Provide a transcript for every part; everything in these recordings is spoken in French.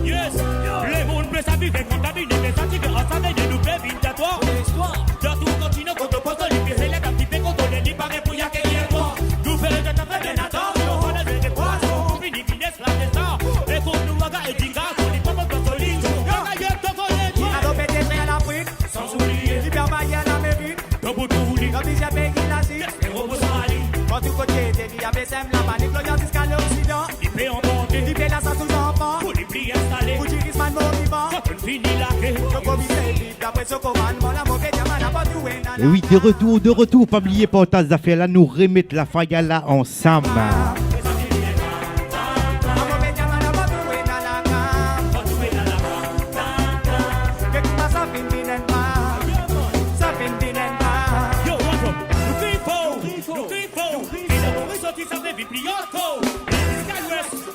Yes, les mondes blessent à vivre contaminés, mais ça tire ensemble et nous fait vite à toi. Dans tout continent, quand on pose les pieds, c'est là qu'un petit peu quand on est dit, paraît pour y accueillir toi. Nous faisons de ta fait bien attendre, on va lever des poissons, on finit finesse la descente. Et pour nous, on va et dinga, on n'est pas encore solide. On a eu ton volet, toi. Alors, pété à l'Afrique, sans oublier, Super Maille à l'Amérique, dans bout de roulis, dans Bijou Pays l'Asie, et robots sans aller. quand tout côté, t'es dit, avec Sem, la panique, l'Orient jusqu'à l'Occident. Il fait en bonté, Il fait la sans tous enfants, pour les plis installés. pour Jirisman, mon vivant. Quand on finit la quai, Choco Biscuit, d'après Chocoman, mon amour, et diamant, n'a pas tout et Et oui, de retour, pas oublier pour tas d'affaires là, nous remettre la fagala ensemble. yo, what's up? Nous griffons, et d'abord ils sortent, ils savent des bibliothèques.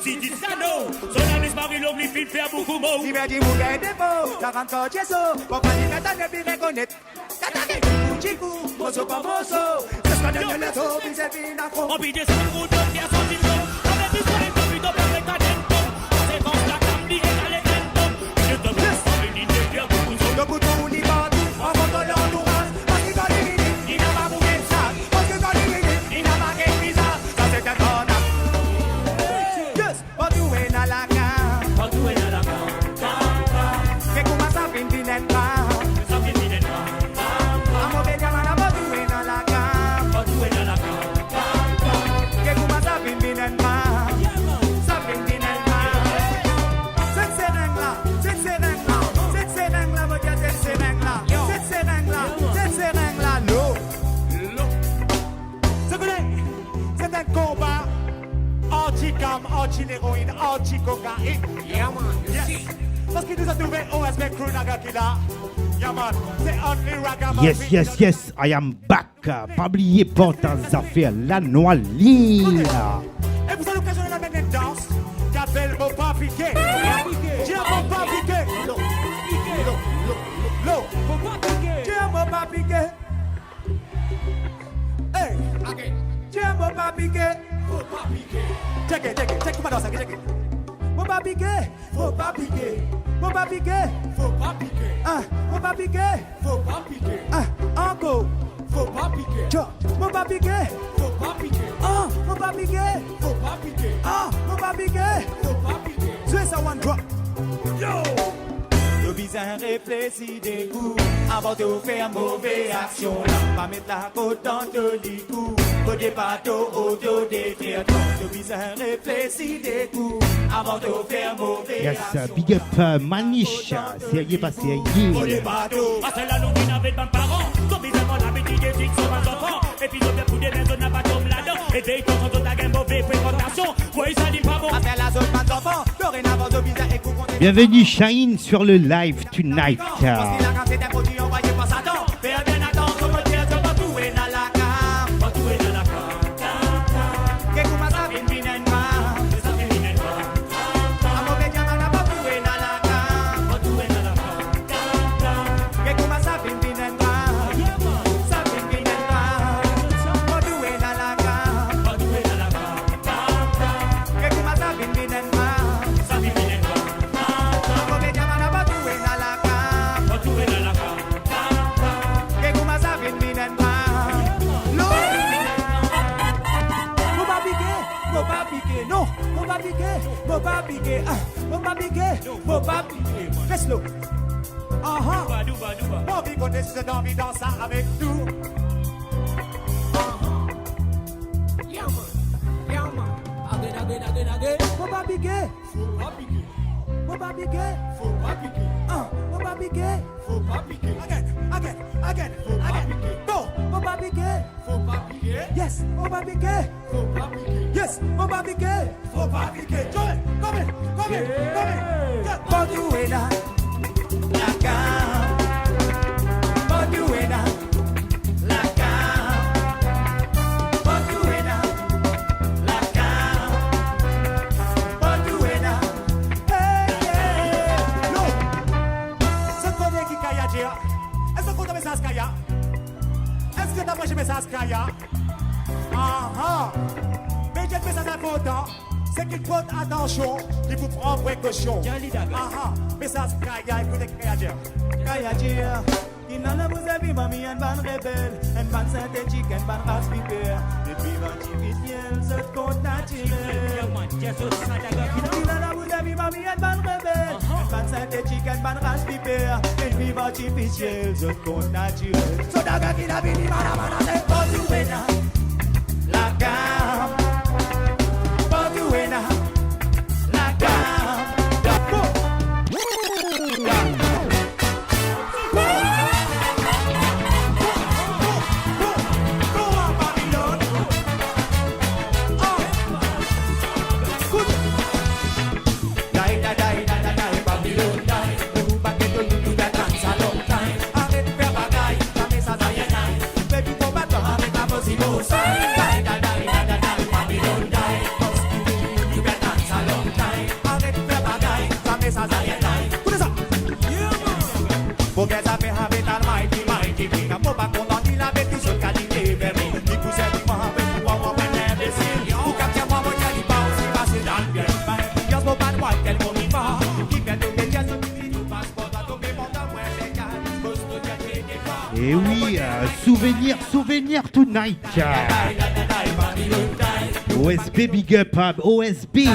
Si dis ça non, son ami se marie, l'homme, il fait beaucoup mot. Si me dit vous gagnez des mots, ça rentre quand j'ai so, compagnie qu'attendez puis reconnaître. Qu'attendez, chikou, mozo comme mozo, c'est ce qu'on aime le dos, puis c'est vinaco. On bide son route, qui a son diplôme. On est plus sur les copies de perfect addendum. C'est comme ça qu'on dit, et à l'addendum. Je te blesse, on est des pierres beaucoup de Le bouton li partout, en contre l'entourage, parce qu'il gagne minute, il n'a pas bougé de sac, parce qu'il gagne minute, il n'a pas gagné bizarre, ça c'est un bon acte. Yes, pas tout est dans la carte, pas tout est dans la carte. que commence à fin d'une part. Ça fait une idée. A mauvais diamant, pas tout est dans la carte, Pas tout est dans la carte. que commence à fin d'une part. Ça fin d'une part. Cette seringue-là, cette seringue-là, cette seringue-là, me dit cette seringue-là, cette seringue-là, cette seringue-là, l'eau. C'est un combat anti-cam, anti-héroïne, anti-cocaïne. Yeah man, you Yes. see. Parce qu'il nous a trouvé OSB Crew Naga qui là. Yeah man, c'est only ragamuffin. Yes, I am back. Pas oublier pour tas d'affaires la noix ligne. Et vous avez l'occasion de la mettre une danse qui appelle le mot pas piqué. Dis un mot pas piqué. L'eau. Faut pas piquer. Tiens, mon pas piquer. Hey, okay. Tiens, mon pas piquer. Faut pas piquer. Check it, comment danser, check it. Mon pas piquer. Faut pas piquer. Mon pas piquer. Faut pas piquer, Ah, mon pas piquer. faut pas piquer, Ah, encore. faut pas piquer, Tiens, mon pas piquer. faut pas piquer, Ah, mon pas piquer. faut pas piquer, Ah, mon pas piquer. faut pas piquer. C'est ça, one drop. Yo! Le bizarre réfléchit des coups avant de faire mauvaise action. Pas mettre la côte dans tous les coups. Pour des bateaux auto détruire. Le bizarre réfléchit des coups avant de faire mauvaise Yes, action. big up Manish. Sérieux, pas Pour des sérieux. bateaux. Parce que là, nous qui n'avons pas de parents. Comme bizarrement, on a mis des dicks sur un enfant. Et puis, on a pour des maisons, on n'a pas d'homme là-dedans. Et dès qu'on entend la game, mauvaise fréquentation. Oui, ça dit pas bon. Après la zone, pas d'enfants. Dorénavant, de bizarre et coups contre. Bienvenue Shine sur le live tonight. Parce qu'il a cassé des produits envoyés par Satan. Faire bien attendre, comme dire, je vais tout est dans la carte. Pas tout est dans la carte. Que commence à venir une part. Ça fait une fois. A mauvais diamant, n'a pas tout est dans la carte. Pas tout est dans la carte. Que commence à venir une part. Ça fait une part. Pas tout est dans la carte. Pas tout est dans la carte. Que commence à venir une part. Ça fait une fois. A mauvais diamant, n'a pas tout est dans la carte. Pas tout est dans la carte. Que commence à venir une part. Non. Faut pas piquer, faut pas piquer, non, faut pas piquer, faut pas piquer, ah, faut pas piquer, faut pas piquer. Laisse-le. Ah ah. Douba, douba, douba. Mon vie connaît cette envie dans ça avec nous. Faut pas piquer, Faut pas piquer, faut pas piquer, faut pas piquer, ah, faut pas piquer, faut pas piquer. Again, faut pas piquer. bon, faut pas piquer, Faut pas piquer, yes, faut pas piquer, faut pas piquer, yes, faut pas piquer, faut pas piquer. Come in. pas tout est là, la carte, pas tout est là, la carte, pas tout est là, la carte, pas tout est là, hey, Yo! Ce qu'on est qui kaya dire? Est-ce qu'on a message kaya? Est-ce que t'as mangé message kaya? Ah ah! Mais j'ai le message important. C'est Côté qui porte attention, qui vous prend précaution. Ah, mais ça se Kaya, écoutez Kaya. Kaya Jia, qui n'a la vous avez mamie un ban rebelle, un ban synthétique, un ban race pipère. Depuis artificiel, ce compte naturel. Qui n'a la vous avez mamie un ban rebelle, un ban synthétique, un ban race pipère. Depuis artificiel, ce compte naturel. So daga qui n'a vini mana c'est pas du wena. La gamme, pas du wena. La gamme, Et oui, souvenir tonight. OSB big up, OSB.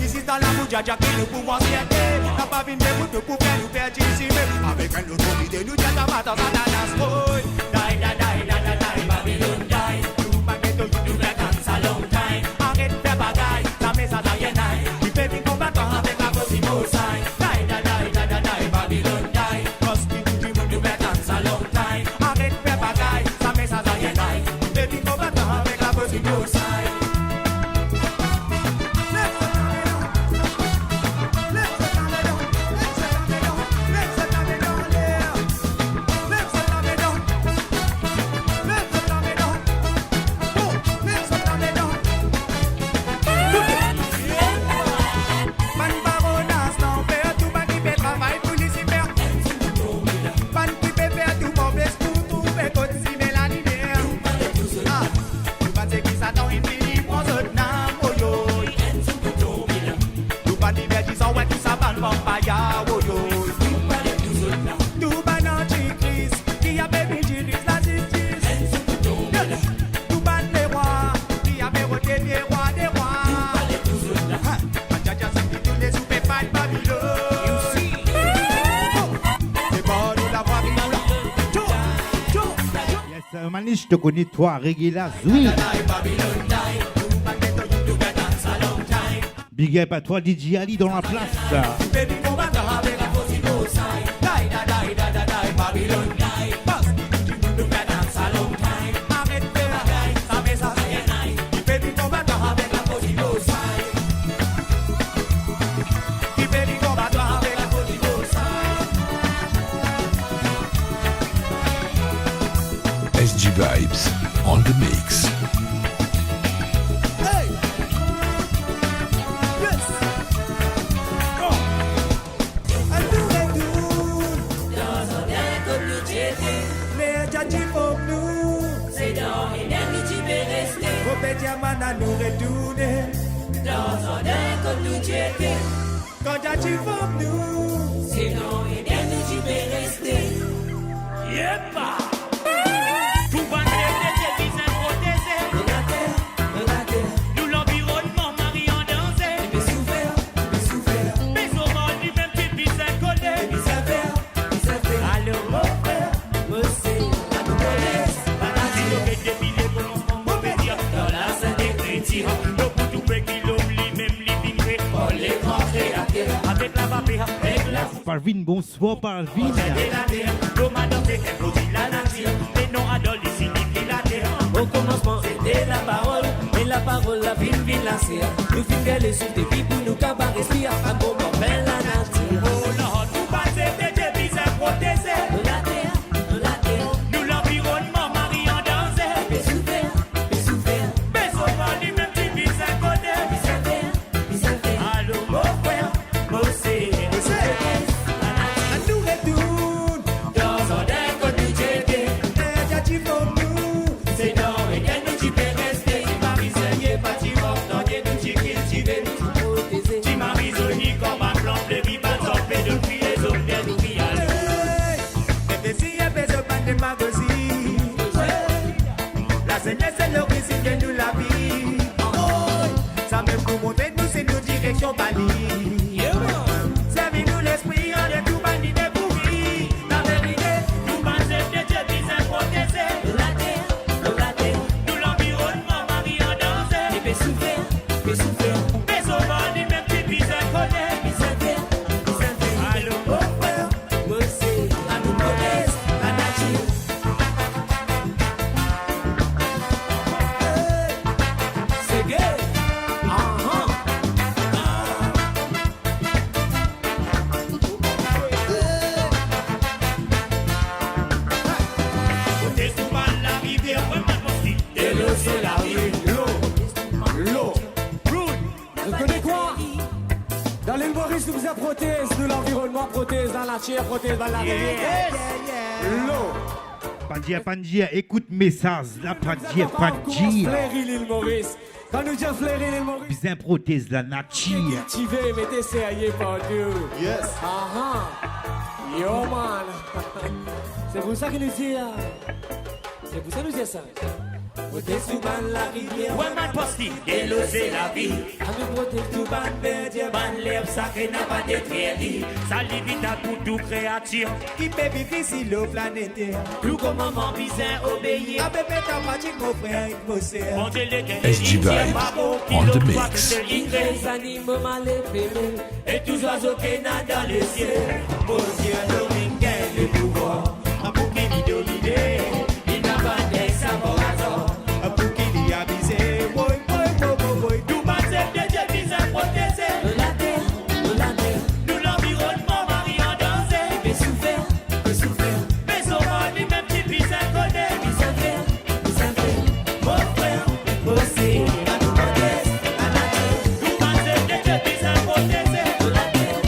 Ici dans la Mouja qui nous pouvons s'aider. N'a pas vu de pour faire nous faire ici. Avec un autre idée, nous disons à matin dans la nascoy. Die, Babylon, die. Nous baguettes, nous dance a long time. Arrête de faire bagaille, ça met ça dans les nailles. Tu fais bien combattre avec la possible side. Die, Babylon, die. Parce que nous dance a long time. Arrête de faire bagaille, ça met ça dans les nailles. Tu fais bien combattre avec la possible side. Je te connais toi, Regula Zoui. Big up à toi, DJ Ali dans la place. SG Vibes on the mix. Hey! Yes! Oh! Dans un bien comme nous t'étais. Mais t'as-tu pour nous? C'est dans l'énergie rester. Au Bédiaman à nous retourner. Dans un bien comme nous t'étais. Quand t'as-tu pour nous? C'est dans l'énergie rester. Yepa! Parvin, bonsoir Parvin. Au commencement c'était la parole, et la parole la ville la serre. Nous finissons les sous des pour nous cabaret respirer, un bon bel la nature. Oh Lord, prothèse de l'environnement, prothèse dans la chair, prothèse dans la rivière. L'eau. Pandia, écoute message là, Pandia. Fleury l'île Maurice. Quand nous disons Fleury l'île Maurice. Bien prothèse la nature. Cultivé, mettez sérieux partout. Yes. Yo man. C'est pour ça qu'il nous dit là. C'est pour ça qu'il nous dit ça. Protège tout ban la rivière. Ouais, man, posti, déloser la vie. Avec protège tout ban perdre. Ban l'herbe sacrée n'a pas détruit. Ça limite à tout créature. Qui peut difficile au planétaire. Tout comme maman bizarre obéir. A bébé ta pratique, mon frère, mon sœur. SG Vibes on the mix. Les animaux mal élevés. Et tous oiseaux qui nadent dans le ciel. Mon Dieu, domine le pouvoir. A pour qui lui dominer. Il n'a pas de savoir à tort. A pour qui lui aviser. Boy. Tout matin de Dieu bizarre protégé. De la terre. Nous l'environnement marie en danger. Il peut souffrir. Mais son mari même qui bizarre connaît. Il s'enferme. Mon frère, aussi. Tout matin de Dieu bizarre protégé. De la terre.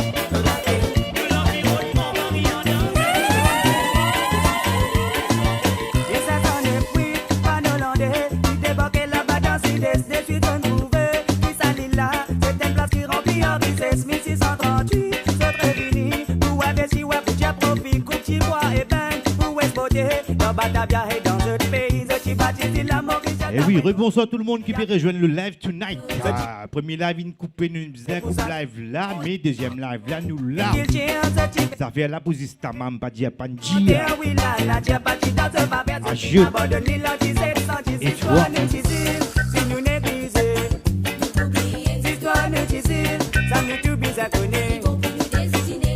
Nous l'environnement marie en danger. Et ça s'en est pris, pas hollandais. Qui débarquait là-bas dans Sud-Est, des suites untrouvées. Qui s'allie là, c'est une place qui remplit en richesse. 1638, c'est très fini. Pour investir, ouais, pour dire profit, coupe, tu bois et ben, pour exporter. Dans Batavia et dans ce pays, tu bâtis la Maurice. Et oui, rebonsoir tout le monde qui peut rejoindre le live tonight. Premier live, une coupe live là, mais deuxième live là, nous là. Ça fait là pour Istamam, Badia Panji. Adieu. Et toi? Si nous négligés, si toi nous disons, ça nous tout bizarre connaît.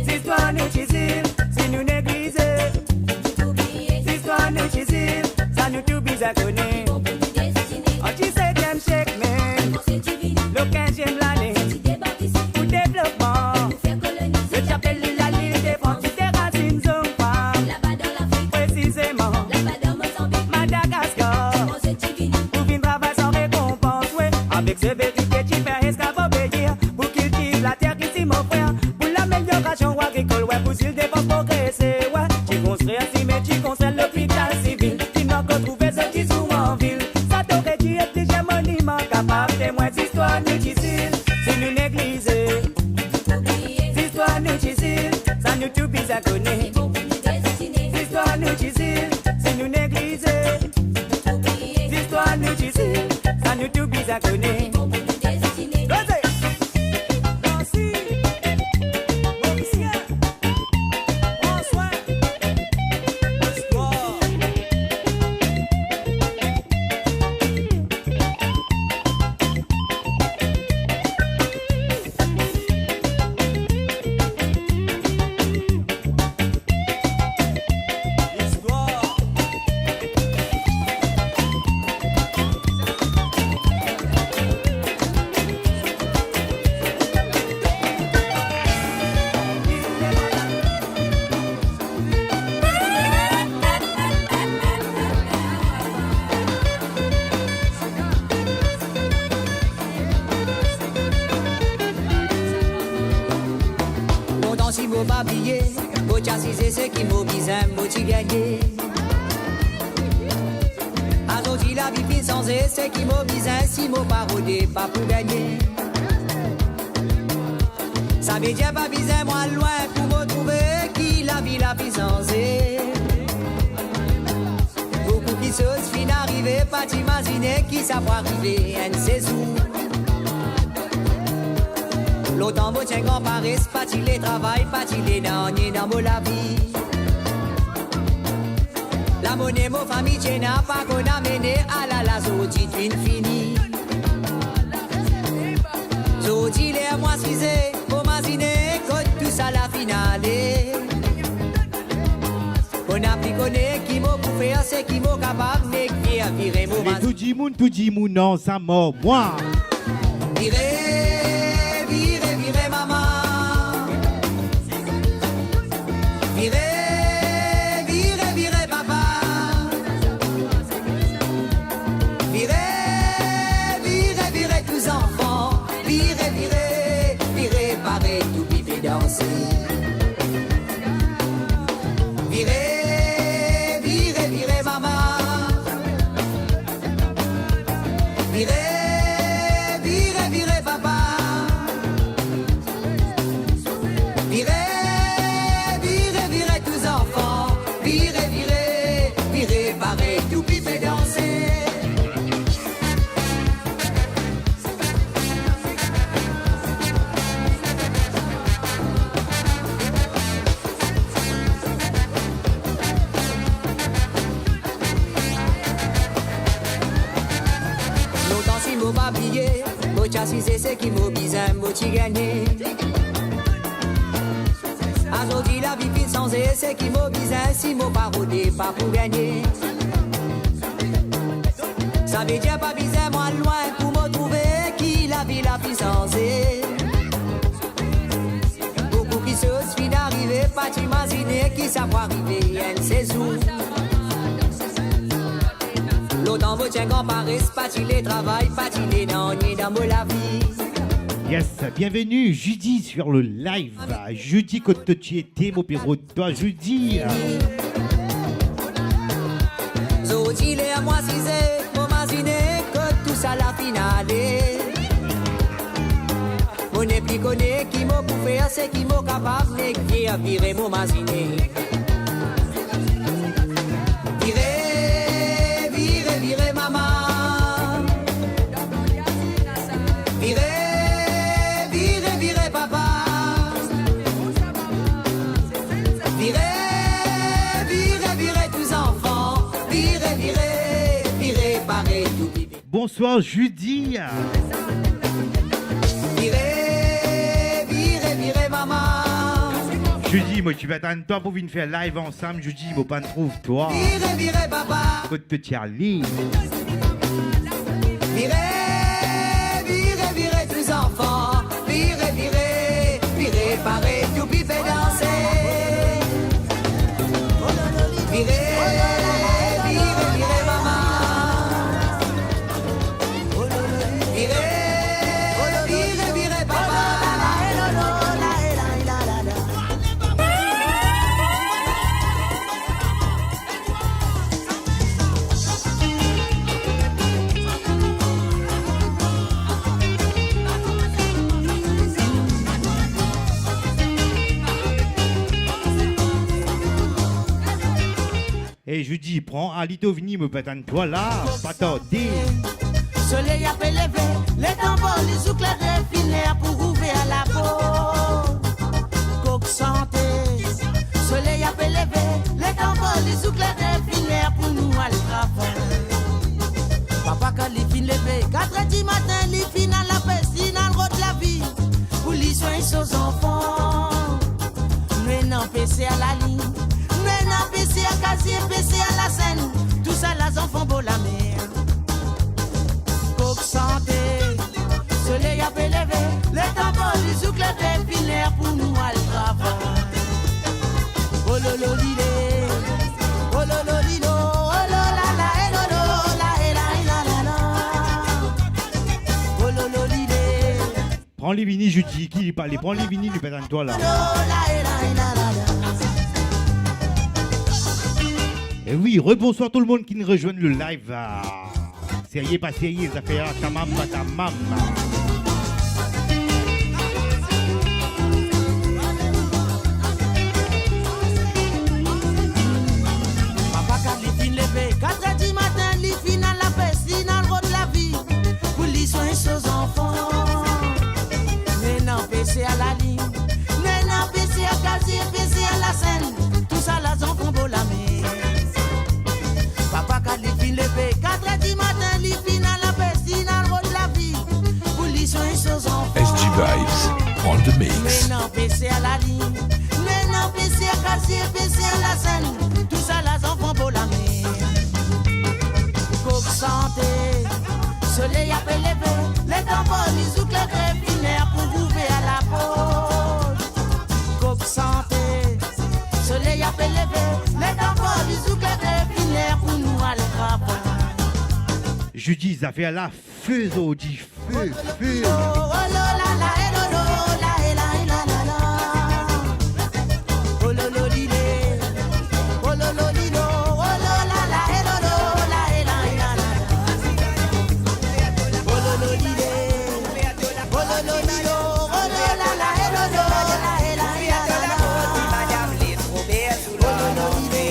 Si toi nous disons, si nous négligés, si toi nous disons, ça nous tout bizarre connaît. On dit septième chèque, mais le 15e l'année, pour développement, le chapelle de la l'île défend des racines hommes femmes, précisément, Madagascar, pour une travail sans récompense, ouais, avec ce vérité, tu fais esclave obéir, pour cultiver la terre ici, mon frère, pour l'amélioration agricole, ouais, pour s'il dépense progresser, ouais, tu construis un cimetière, tu construis l'hôpital civil, tu n'as qu'à trouver ce qui sont en ville. Tu es déjà monument capable de moins d'histoire nous difficile. Si nous négliger, l'histoire nous difficile, ça nous tout bizarre connaît. L'histoire nous difficile, si nous négliger, l'histoire nous difficile, ça nous tout bizarre connaît. Si vous pas oublier, vous chassez ce qui m'a besoin, vous tu gagner. Aujourd'hui la vie fait sans ce qui m'a besoin, si m'a pas rodé, pas pour gagner. Ça veut dire pas besoin moi loin pour me trouver qui la vie la vie sans beaucoup qui choses fin arriver, pas t'imaginer qui ça va arriver, un saison. L'autant vous tient grand Paris, pas il les travail, pas il les dans la vie. La monnaie, mon famille, tu n'as pas qu'on a mené à la zodi, tu fini. Zodi, les mois frisés, pour m'imaginer que tout ça la finale. On a pris connaît qui m'a pour faire, c'est qui m'a capable, mais qui a viré mon tout dit moun, non, ça mort, moi. Virez maman. Virez papa. Virez tous enfants. Virez, parez tout vivre danser. si c'est ce qui m'a bizarre, m'a t'y gagné. Aujourd'hui la vie fin sans c'est qui m'a bizarre, si m'a pas rodé, pas pour gagner. Ça veut dire pas bizarre, moi loin pour me trouver qui la vie la vie sans beaucoup qui se suit d'arriver, pas t'imaginer qui ça va arriver, elle sait où. L'autant vous tient comparé, pas t'il les travail, pas t'il les non, ni dans la vie. Yes, bienvenue jeudi sur le live. Jeudi quand tu étais, mon pérou, toi jeudi. Zoti les à moi si c'est, m'imaginer que tout ça la finale. On n'est plus connu qui m'a pour faire, c'est qui m'a capable, mais qui a viré mon masiné. Virez, virez, virez maman. Virez, virez, virez papa. Virez, virez, virez tous enfants. Virez, virez, virez, parez tout bébé. Bonsoir jeudi. Virez, virez, virez maman. Jeudi, moi tu vas attendre toi pour venir faire live ensemble. Jeudi, moi pas trouve toi. Virez, virez papa. Côte Charlie. Virez, virez, virez tous enfants. Virez, virez, virez, parez tout bébé danser. Virez, virez, virez maman. Virez, virez, virez papa. Et je dis, prends Alito vini me pétane toi là, pas tarder. Soleil a fait lever, les tambours, les soucles de filaire pour ouvrir la peau. Coque santé. Soleil a fait lever, les tambours, les soucles de filaire pour nous aller travailler. Papa quand les fins lever, 4h du matin, les fins à la piscine, dans le road de la vie. Pour les soins aux enfants. Nous n'en PC à la ligne. Nous n'en PC à casier, PC à la scène. Tout ça, les enfants, beau la mer. Santé, soleil a fait lever, les tambours, les soucles de filaire pour nous aller travailler. Oh lolo lilé, oh lolo lilo, oh la la, eh lolo la, eh la la. Oh lolo lilé. Prends les vinis, je dis, qui parle, prends les vinis, lui pétane toi là. Et oui, rebonsoir tout le monde qui nous rejoint le live. Sérieux, pas sérieux, ça fait ta maman, ta maman. Papa quand les fins lever, 4h du matin, les fins à la piscine, dans le road de la vie. Pour les soins aux enfants. Mais non, PC à la ligne. Mais non, PC à casier, PC à la scène. Tout ça, les enfants, beau la mer. Papa quand les fins lever, 4h du matin, les fins à la piscine, dans le road de la vie. Pour les soins aux enfants. SG Vibes on the mix. Mais non, PC à la ligne. Mais non, PC à casier, PC à la scène. Tout ça, les enfants, beau la mer. Coque santé. Soleil a fait lever, les tambours, les soucles de filaire pour ouvrir à la peau. Coque santé. Soleil a fait lever, les tambours, les soucles de filaire pour nous aller travailler. Je dis, ça fait la feu, Zodi, feu, feu. Oh la la, eh lolo la, eh la la la. Oh lolo lilé, oh lolo lilo, oh la la, eh lolo la, eh la la. Oh lolo lilé, oh lolo lilo, oh la la, eh lolo la, eh la la. Madame les trouver sous Oh lolo lilé,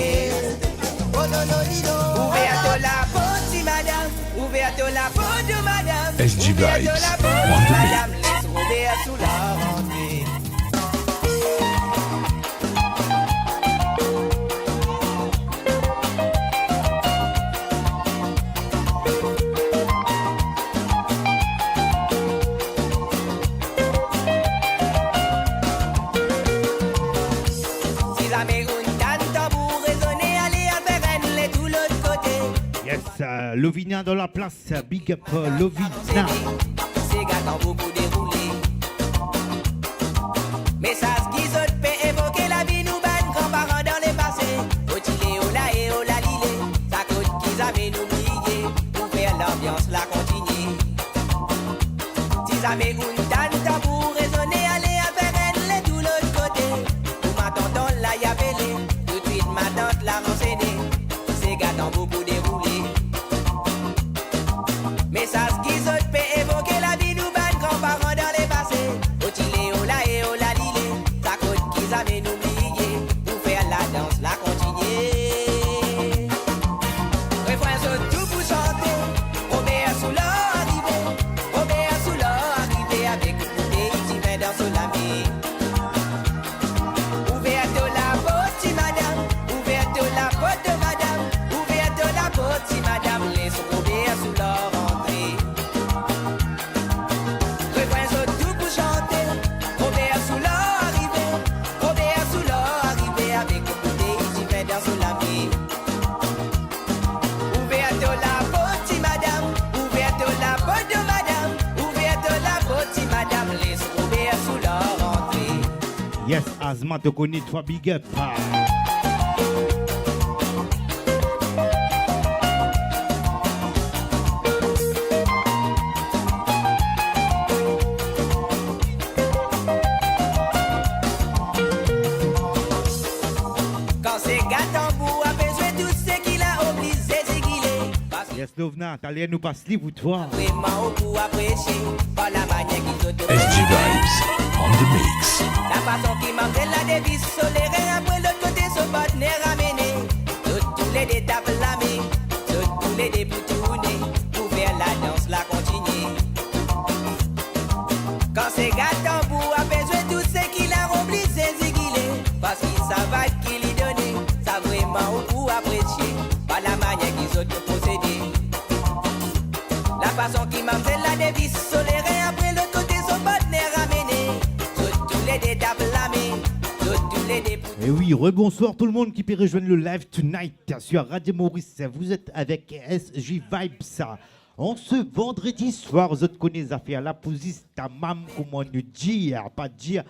oh lolo lilo. Ouverte la porte, madame. Ouverte la porte, madame. SG Vibes on the Madame, mix. laisse rouler sous la rentrée. Lovina dans la place. Big up Lovina. Ces gars ont beaucoup déroulé. Message qui saute peut évoquer la vie nous ban grands-parents dans les passés. Otile, ola et ola lilé. Ça coûte qu'ils avaient nous briller. Pour faire l'ambiance la continuer. S'ils avaient une tante pour raisonner, aller à Ferrelle de tout l'autre côté. Pour ma tante la y appelé. Tout de suite ma tante l'a renseigné. Ces gars ont beaucoup déroulé. Message qui saute peut évoquer la vie nous ban grands-parents dans les passés. Otile, ola et ola lilé. Ça coûte qu'ils avaient nous briller. Pour faire la danse la continuer. Refrain saute tout pour chanter. Robert sous l'eau arrivé. Robert sous l'eau arrivé avec des ici dans sous la vie. Ouverte la porte si madame. Ouverte la porte de madame. Ouverte la porte si madame. Laisse Robert sous l'eau rentrer. Refrain saute tout pour chanter. Robert sous l'eau arrivé. Robert sous l'eau arrivé avec des ici dans sous la vie. Ouverte la porte si madame. Ouverte la porte de madame. Ouverte la porte si madame. Laisse Robert sous l'eau rentrer. Yes, Asma te connaît, toi big up. Quand c'est Gatambour a besoin de tout ce qu'il a obligé d'exiguer. Parce que Yes, Lovna, t'allais nous passer pour toi. vraiment au coup apprécié par la manière qu'ils ont SG Vibes on the mix. la façon qui m'a fait la devise solaire après l'autre côté son partenaire amené. Tous les détails blâmés, tous les débouts tournés. Pour faire la danse la continuer. Quand c'est Gatambour a besoin de tout ce qu'il a obligé d'exiguer. Parce qu'il savait qu'il y donnait. Ça vraiment au coup apprécié par la manière qu'ils ont procédé. La façon qui m'a fait la devise solaire après l'autre côté son partenaire amené. Tous les détails blâmés, tous les débouts. Et oui, rebonsoir tout le monde qui peut rejoindre le live tonight sur Radio Maurice. Vous êtes avec SG Vibes. En ce vendredi soir, vous connaissez les affaires là pour ta maman, comment nous dire, pas dire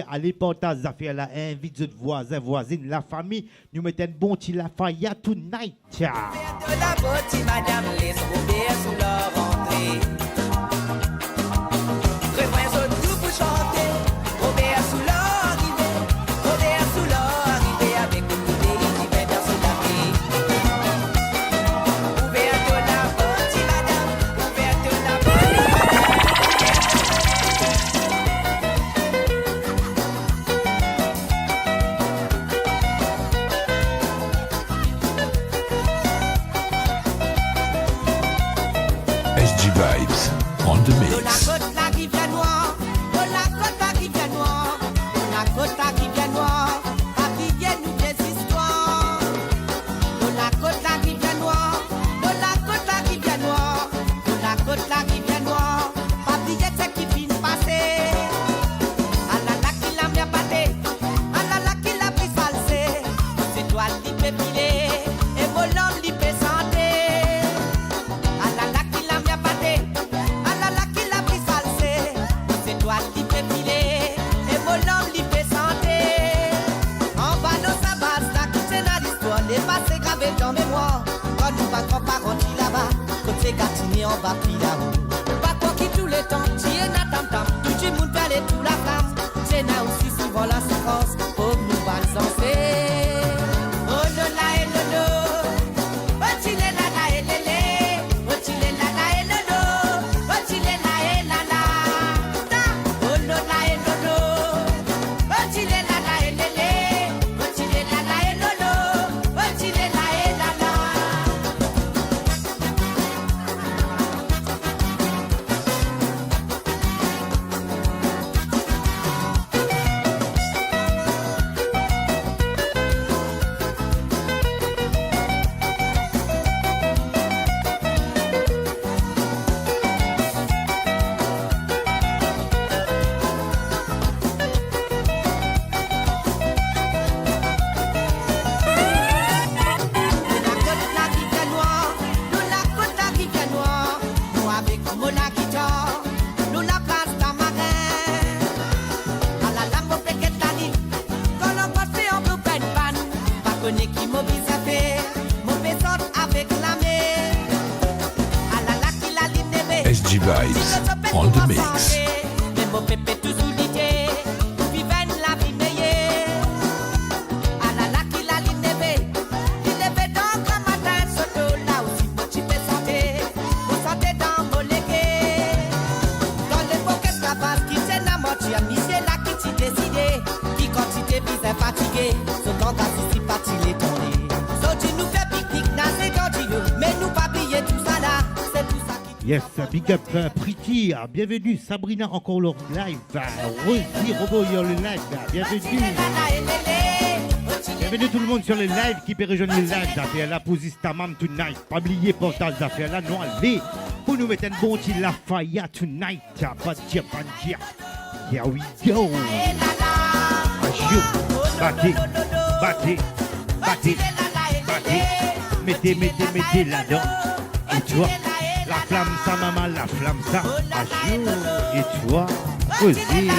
allez porter les affaires là, invite votre voisin, voisine, la famille, nous mettons un bon petit la faya tonight. De la beauté, madame, laisse Robert sous leur entrée. Refrain saute tout pour chanter. Robert sous leur arrivé. Robert sous leur arrivé avec une bouteille qui met dans sous la vie. Ouverte la beauté, madame. Ouverte la beauté, SG Vibes on the De la mix. côte la rivière noire, de la côte la rivière noire, de la côte la rivière noire, papillon nous des histoires. De la côte la rivière noire, de la côte la rivière noire, de la côte la rivière noire, papillon c'est qui vient passer. Ah là là qui l'a bien batté, ah là là qui l'a pris salsé, c'est toi qui peut filer, et volant qui peut santé. Ah là là qui l'a bien batté, ah là là qui l'a pris salsé, c'est toi qui peux filer, et volant qui peut santé. En bas de sa base, t'as quitté dans l'histoire, les passés gravés dans mémoire. Quand nous pas grands-parents qui là-bas, côté Gatineau, on va plus là-haut. Pas quoi qui tout le temps, tu es na tam-tam, tout le monde perd tout la flamme. C'est na aussi suivant la séquence, pour nous balancer. Oh là là et lolo, oh tu l'es là là et lélé, oh tu l'es là là et lolo, oh tu l'es là et là là. Oh là là et lolo, oh tu l'es là là et lélé, oh tu l'es là là et lolo, oh tu l'es là et là là. connais qui m'oblige à faire, mon pétard avec la main. Ah là là, qui la ligne neve. SG Vibes on the mix. Mais mon pépé toujours l'idée, vivre la vie meilleure. Ah là là, qui la ligne neve. Il lève donc un matin, surtout là où si tu peux santé, vous sentez dans vos légués. Dans les beaux esclavages qui tiennent à moitié, c'est là qui t'y décidé. Qui quand tu t'es bien fatigué, ce temps t'as si parti les tourner. So tu nous fais pique-nique, n'a c'est quand tu veux, mais nous pas payer tout ça là, c'est tout ça qui. Yes, big up Pretty, bienvenue Sabrina encore leur live, Rosie Robo your le live, bienvenue. Bienvenue tout le monde sur le live qui peut rejoindre le live d'affaires là pour Tamam tonight. Pas oublier portage d'affaires là, non allez pour nous mettre un bon petit Lafayette tonight. Pas dire, pas dire. Here we go. Battez, battez, battez, battez. Mettez là-dedans. Et toi, la flamme ça maman, la flamme ça. Achou. Et toi, aussi.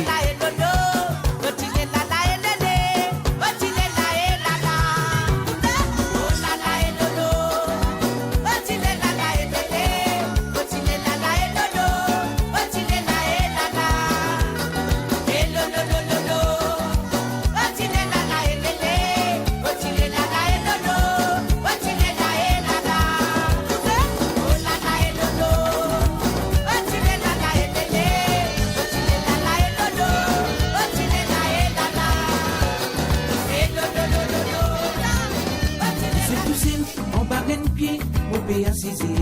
Assisé,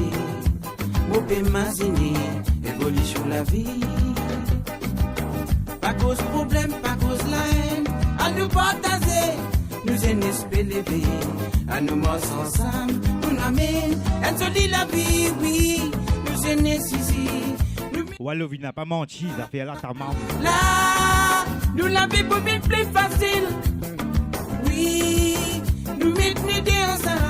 mon père imaginer, évolution la vie. Pas cause problème, pas cause la haine, à nous partager, nous espérer lever, à nous morts ensemble, nous n'amène, elle se dit la vie, oui, nous ici. Wallovi n'a pas menti, ça fait là ta maman. Là, nous la vie pour vivre plus facile, oui, nous mettons ensemble.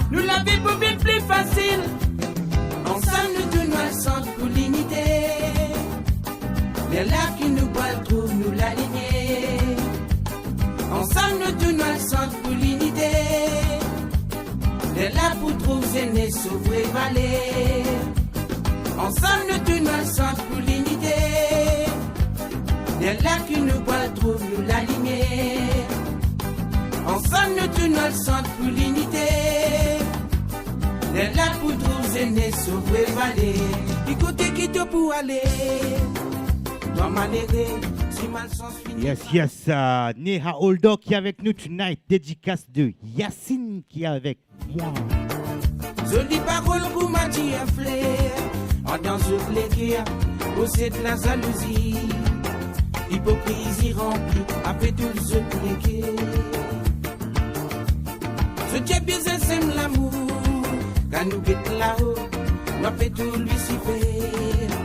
Nous la vie pour vivre plus facile. Ensemble nous donnons le centre pour l'unité. Les là qui nous boivent trouvent nous l'aligner. Ensemble nous donnons le centre pour l'unité. Les là pour trouver aînés sauver valer. Ensemble nous donnons le centre pour l'unité. Les là qui nous boivent trouvent nous l'aligner. Ensemble nous donnons le centre pour l'unité. Les là pour trouver aînés sauver valer. Écoutez qui te pour aller. Dans malheureux, si mal sens fini. Yes, Neha Oldo qui est avec nous tonight. Dédicace de Yacine qui est avec moi. Jolie parole pour Mati à flair. En dans ce plaisir, possède la jalousie. Hypocrisie remplie, après tout ce plaisir. Ce Dieu bien sème l'amour. Quand nous guettons là-haut, nous fait tout lui s'y faire.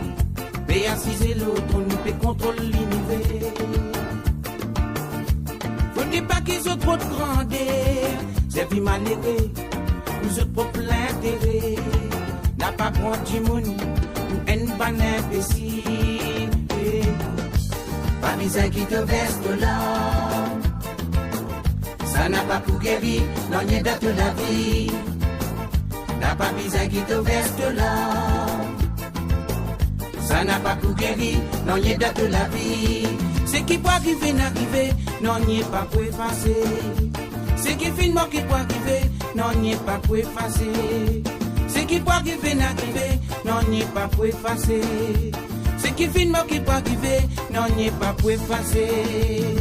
Paye assiser l'autre, nous peut contrôler l'univers. Faut pas qu'ils ont trop de grandeur. C'est vie malheureux, nous autres propres l'intérêt. N'a pas prendre du monde, ou une bonne imbécile. Pas misère qui te verse de l'âme. Ça n'a pas pour guérir, l'on y est de la vie. N'a pas besoin qui te verse de l'âme. Ça n'a pas pour guérir, non y est de la vie. Ce qui peut arriver n'arriver, non n'y est pas pour effacer. Ce qui finit qui peut arriver, non n'y est pas pour effacer. Ce qui peut arriver n'arriver, non n'y est pas pour effacer. Ce qui finit qui peut arriver, non n'y est pas pour effacer.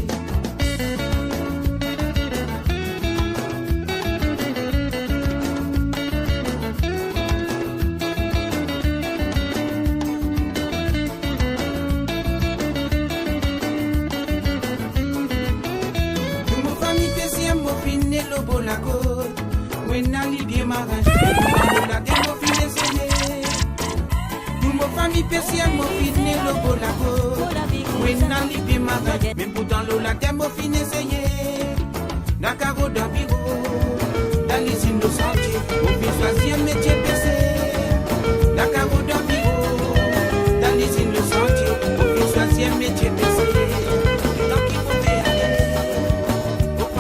Famille persienne, mon fils né le beau la peau. Oui, n'a l'idée marrant, même pour dans l'eau la terre, mon fils essayé. N'a carreau dans bureau, dans les innocents, mon fils choisit un métier baissé. N'a carreau dans bureau, dans les innocents, mon fils choisit un métier baissé. Donc il faut faire aller, faut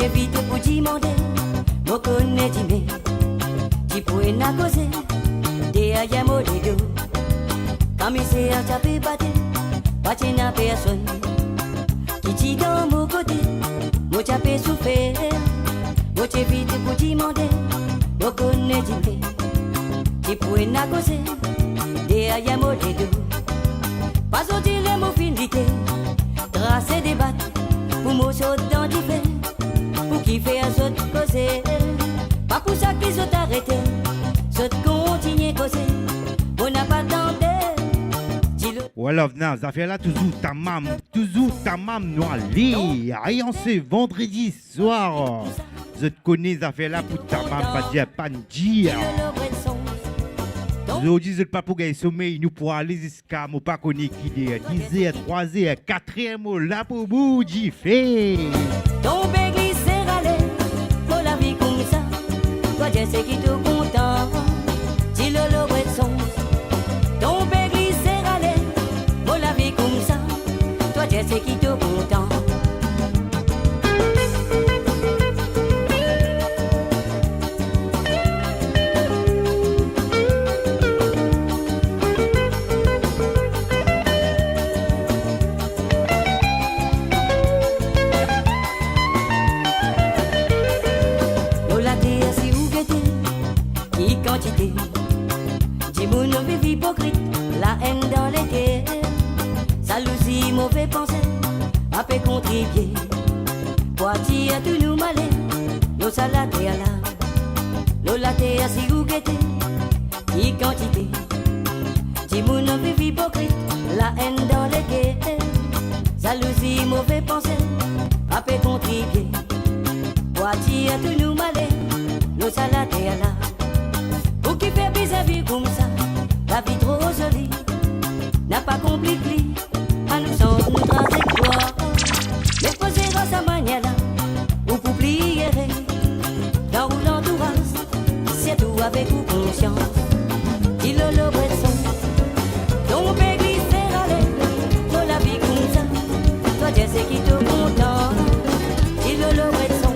t'ai vite pour demander, mon connaît d'aimer. Tu pourrais n'a causer, derrière mon dos. Comme il s'est attrapé, pas de n'a personne. Qui dit dans mon côté, mon tapé souffert. Moi t'ai vite pour demander, mon connaît d'aimer. Tu pourrais n'a causer, derrière mon dos. Pas au dire les mots finité, tracer des battes, pour moi saute dans du fait, pour qui fait un saut causer. Pas pour ça qu'ils sont arrêtés, saut continuer causer, on n'a pas tenté. Voilà, venez, ça fait là toujours ta mam noire lit. Rien, c'est vendredi soir. Je te connais, ça fait là pour ta mam, pas dire, pas dire. Aujourd'hui, je ne pas pour gagner sommeil, nous pourrons aller jusqu'à mon pas connaître qui est 10h, 3h, 4h, là pour bout d'y fait. Tomber, glisser, râler, pour la vie comme ça. Toi, Dieu, c'est qui te content. Dis-le le vrai son. Tomber, glisser, râler, pour la vie comme ça. Toi, Dieu, c'est qui te content. Dis-moi, ne vive hypocrite, la haine dans les guerres. Jalousie, mauvais pensée, à peu contribuer. Poitiers à tout nous malais, nos salades à la. Nos latés à si vous guettez, qui quantité. Dis-moi, ne vive hypocrite, la haine dans les guerres. Jalousie, mauvais pensée, à peu contribuer. Poitiers à tout nous malais, nos salades à la. Pour qui fait vis-à-vis comme ça, la vie trop jolie, n'a pas compliqué, à nous sans nous trajectoire. Mais poser dans sa manière là, ou pour plier, dans où l'entourage, c'est tout avec vous conscience. Dis-le le vrai son, tomber, glisser, aller, pour la vie comme ça, toi Dieu c'est qui te content. Dis-le le vrai son.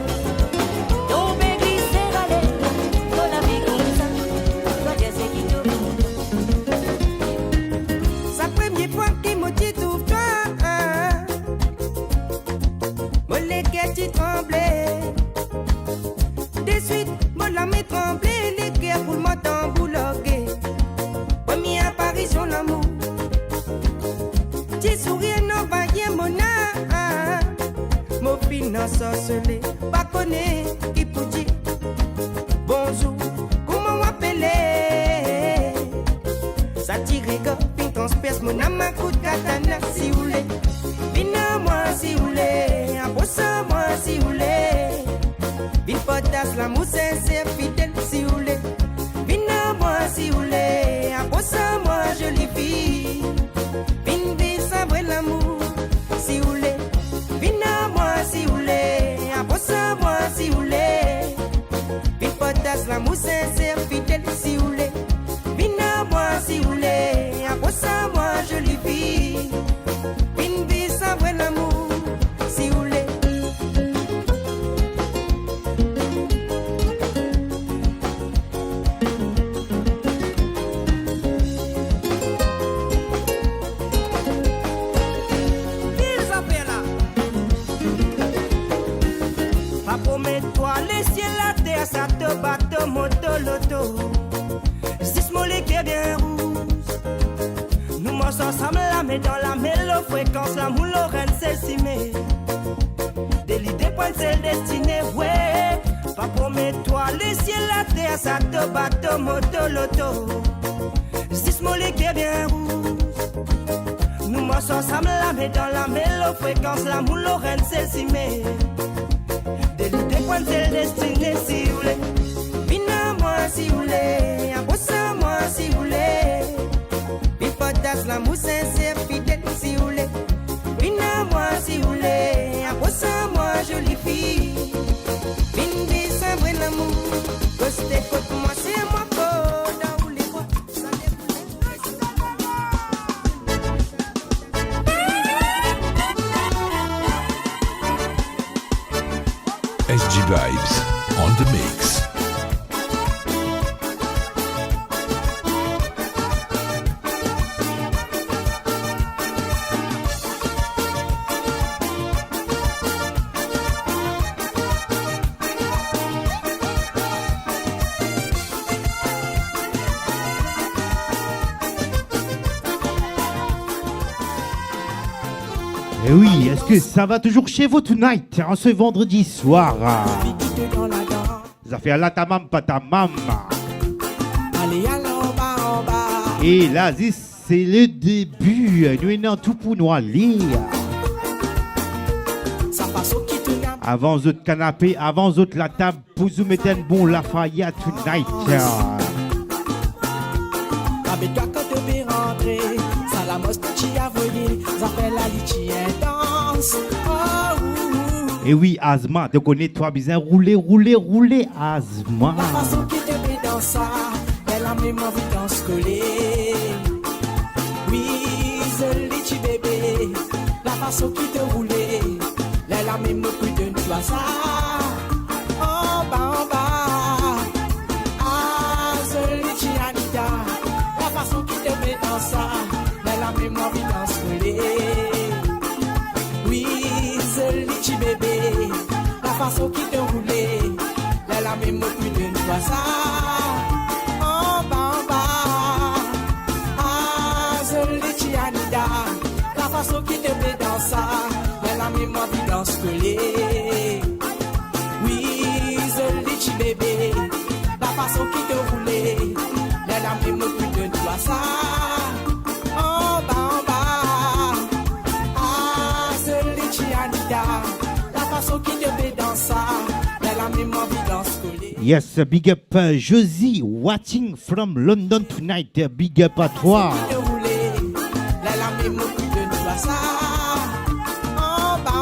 Qui tremblait. De suite, mon lame tremblé, les guerres pour m'entendre bouloguer. Première apparition l'amour. Petit sourire non vaillant mon âme. Mon finance sorcelé, pas connaît qui pour dire bonjour, comment m'appeler. Ça tire gars, fin transperce mon âme à coup de katana si vous voulez. Viens moi si vous voulez, approche moi si vous voulez. Viens potasse la mousse sincère fidèle si vous voulez. Viens moi si vous voulez, approche moi jolie fille. Viens vivre sans vrai l'amour si vous voulez. Viens moi si vous voulez, approche moi si vous voulez. Viens potasse la mousse sincère fidèle si vous voulez. Viens moi si vous voulez, approche moi jolie fille. L'amour, si vous voulez. Ils appellent là. Pas promets-toi les ciels, la terre, ça te bateau, moto, loto. Si molécule bien rouge. Nous marchons ensemble là, mais dans la mélo fréquence, la moule Lorraine c'est simé. Des l'idée point c'est destiné, ouais. Pas promets-toi les ciels, la terre, ça te bateau, moto, loto. 6 molécules bien rouges. Nous marchons ensemble là, mais dans la mélo fréquence, la moule Lorraine c'est simé. Des l'idée point c'est destiné, si vous voulez. Viens moi si vous voulez, approche moi si vous voulez. Potasse la mousse sincère fidèle si vous voulez. Viens moi si vous voulez. Approche moi jolie fille. Viens sans vrai l'amour. Côté côté moi c'est moi dans où les voix. Ça SG Vibes on the mix. Et oui, est-ce que ça va toujours chez vous tonight, en ce vendredi soir? Ça fait la ta mam, pas ta mam. Et là, c'est le début. Nous sommes tout pour nous aller. Avant votre canapé, avant votre la table, pour vous mettre un bon Lafayette tonight. Et oui, Asma, de connaître toi bien rouler, Asma. La façon qui te met dans ça, elle a même envie d'en se coller. Oui, joli petit bébé, la façon qui te roulait, elle a même plus de toi ça. En bas, ah, joli petit Anita, la façon qui te met dans ça, elle a même envie d'en se coller. Oui, joli petit bébé, la façon qui te roulait, elle a même plus de toi ça. En bas, ah, joli petit Anita, la façon qui te met dans ça, elle a même envie d'en se coller. Oui, joli petit bébé, la façon qui te roulait, elle a même plus de toi ça. En bas, ah, joli petit Anita, la façon qui te met dans ça, elle a même envie d'en se coller. Yes, big up Josie, watching from London tonight. Big up à toi. Elle a même plus de toi ça. En bas.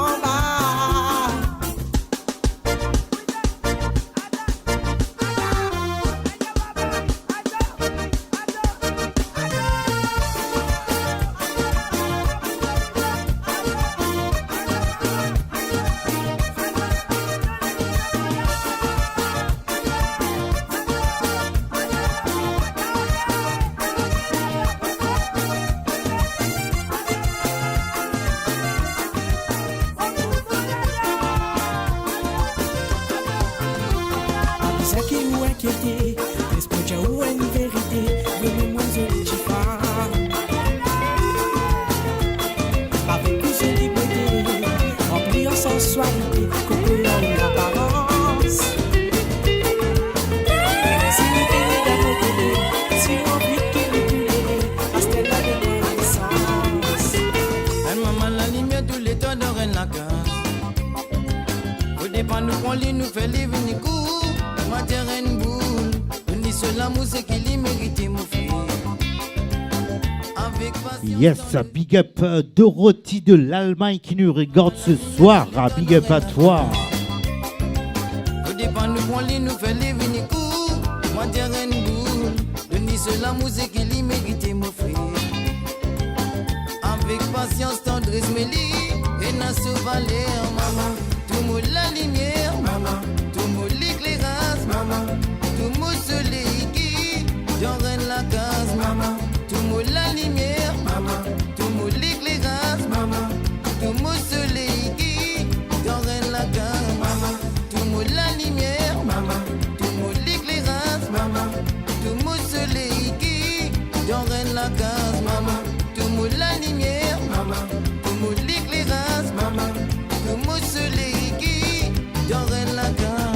C'est qui nous inquiéter, l'espoir ou une vérité, venez moins de l'Égypte. Avec plus de liberté, rempli en sensualité, coupé en apparence. Si nous venons d'être si on vit qu'il est culé, parce qu'elle a de connaissances. Elle maman la lumière, tous les temps d'oreille la case. Au départ, nous prend nous fait les venir coups. Matière une boule, on dit cela musique qui lui mérite mon fils. Yes, big up Dorothy de l'Allemagne qui nous regarde ce soir. Big up à toi. Au départ, nous prend nous fait les venir coups. Matière une boule, on dit cela musique qui lui mérite mon fils. Avec patience, tendresse, mélie, et n'a sauvalé, maman. Tout le monde la lumière, maman. Tout le monde l'éclairage, maman. Tout le monde soleil qui donne la case, maman. Tout le monde la lumière, maman. Tout le monde l'éclairage, maman. Tout le monde soleil qui donne la case, maman. Tout le monde la lumière, maman. Tout le monde l'éclairage, maman. Tout le monde soleil qui donne la case, maman. Tout le monde la lumière, maman. Tout le monde l'éclairage, maman. Tout le monde soleil qui donne la case.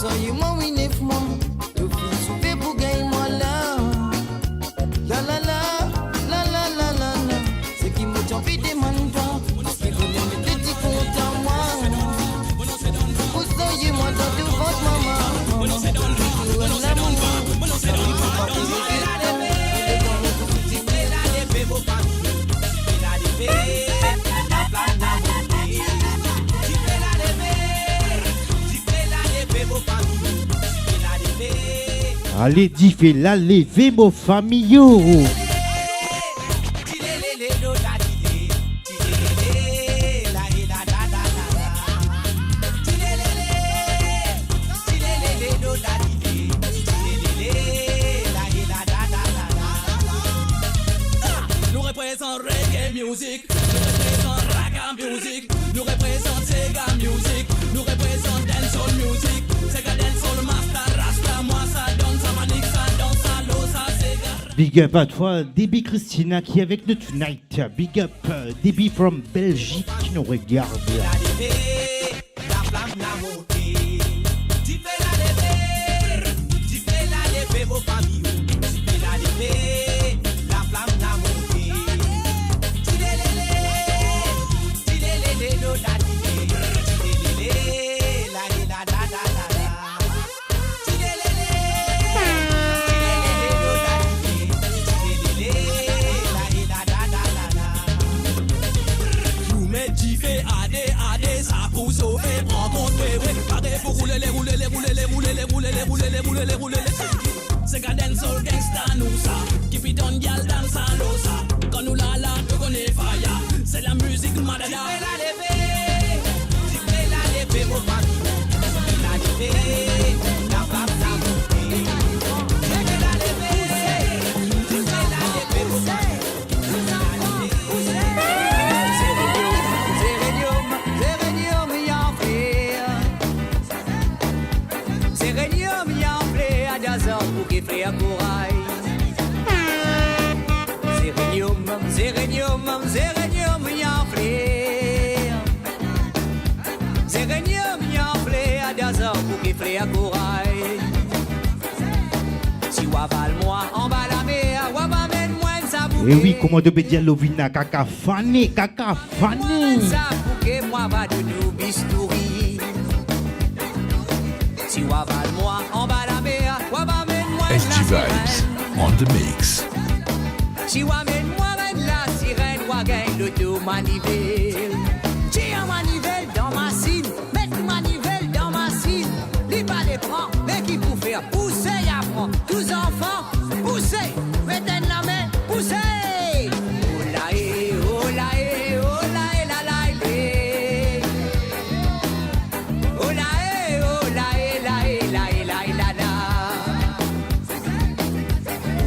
Soyez moi oui neuf mois, le plus soufflé pour gagner moi là. La la la, la la la la la. C'est qui me t'en fait des mandats, parce qu'ils veulent me dire qu'on Allez, dis, fais la lever, mon famille. Nous représentons reggae music, nous représentons raga music, nous représentons Sega music, nous représentons dancehall music, Sega dancehall master rasta, moi ça donne, ça manique, ça danse, ça l'eau, ça Sega. Big up à toi, Debbie Christina qui est avec nous tonight. Big up, Debbie from Belgique qui nous regarde. La flamme n'a monté, tu fais la lever, vos familles, tu fais la lever, la flamme n'a monté. C'est Garden Soul Gangsta nous ça. Keep it on y'all dance à l'osa. Quand nous la tu connais fire. C'est la musique madada. Tu fais la lever, mon papi. Tu fais la lever, la femme la montée. Tu fais la lever, tu fais la lever, mon papi. Zérenium, y'en flé. Zérenium, y'en flé à des heures pour qu'il flé à courail. Si waval moi, en bas la mer, wabamène moi ça bouquet. Et oui, comment de dire Lovina, kaka fané. Ça bouquet, moi va de nous bistouri. Si waval moi, en bas la mer, wabamène moi SG Vibes on the mix. Si wamène moi la sirène, wagagne le tout manivelle. J'ai un manivelle dans ma cine, mets une manivelle dans ma cine. Les pas les prend, mais qui pour faire pousser, apprend. Tous enfants, poussez, mettez la main, poussez. Oh là et, oh là et, oh là et, la la et. Oh là et, oh là et, la et, la et, la et, la la.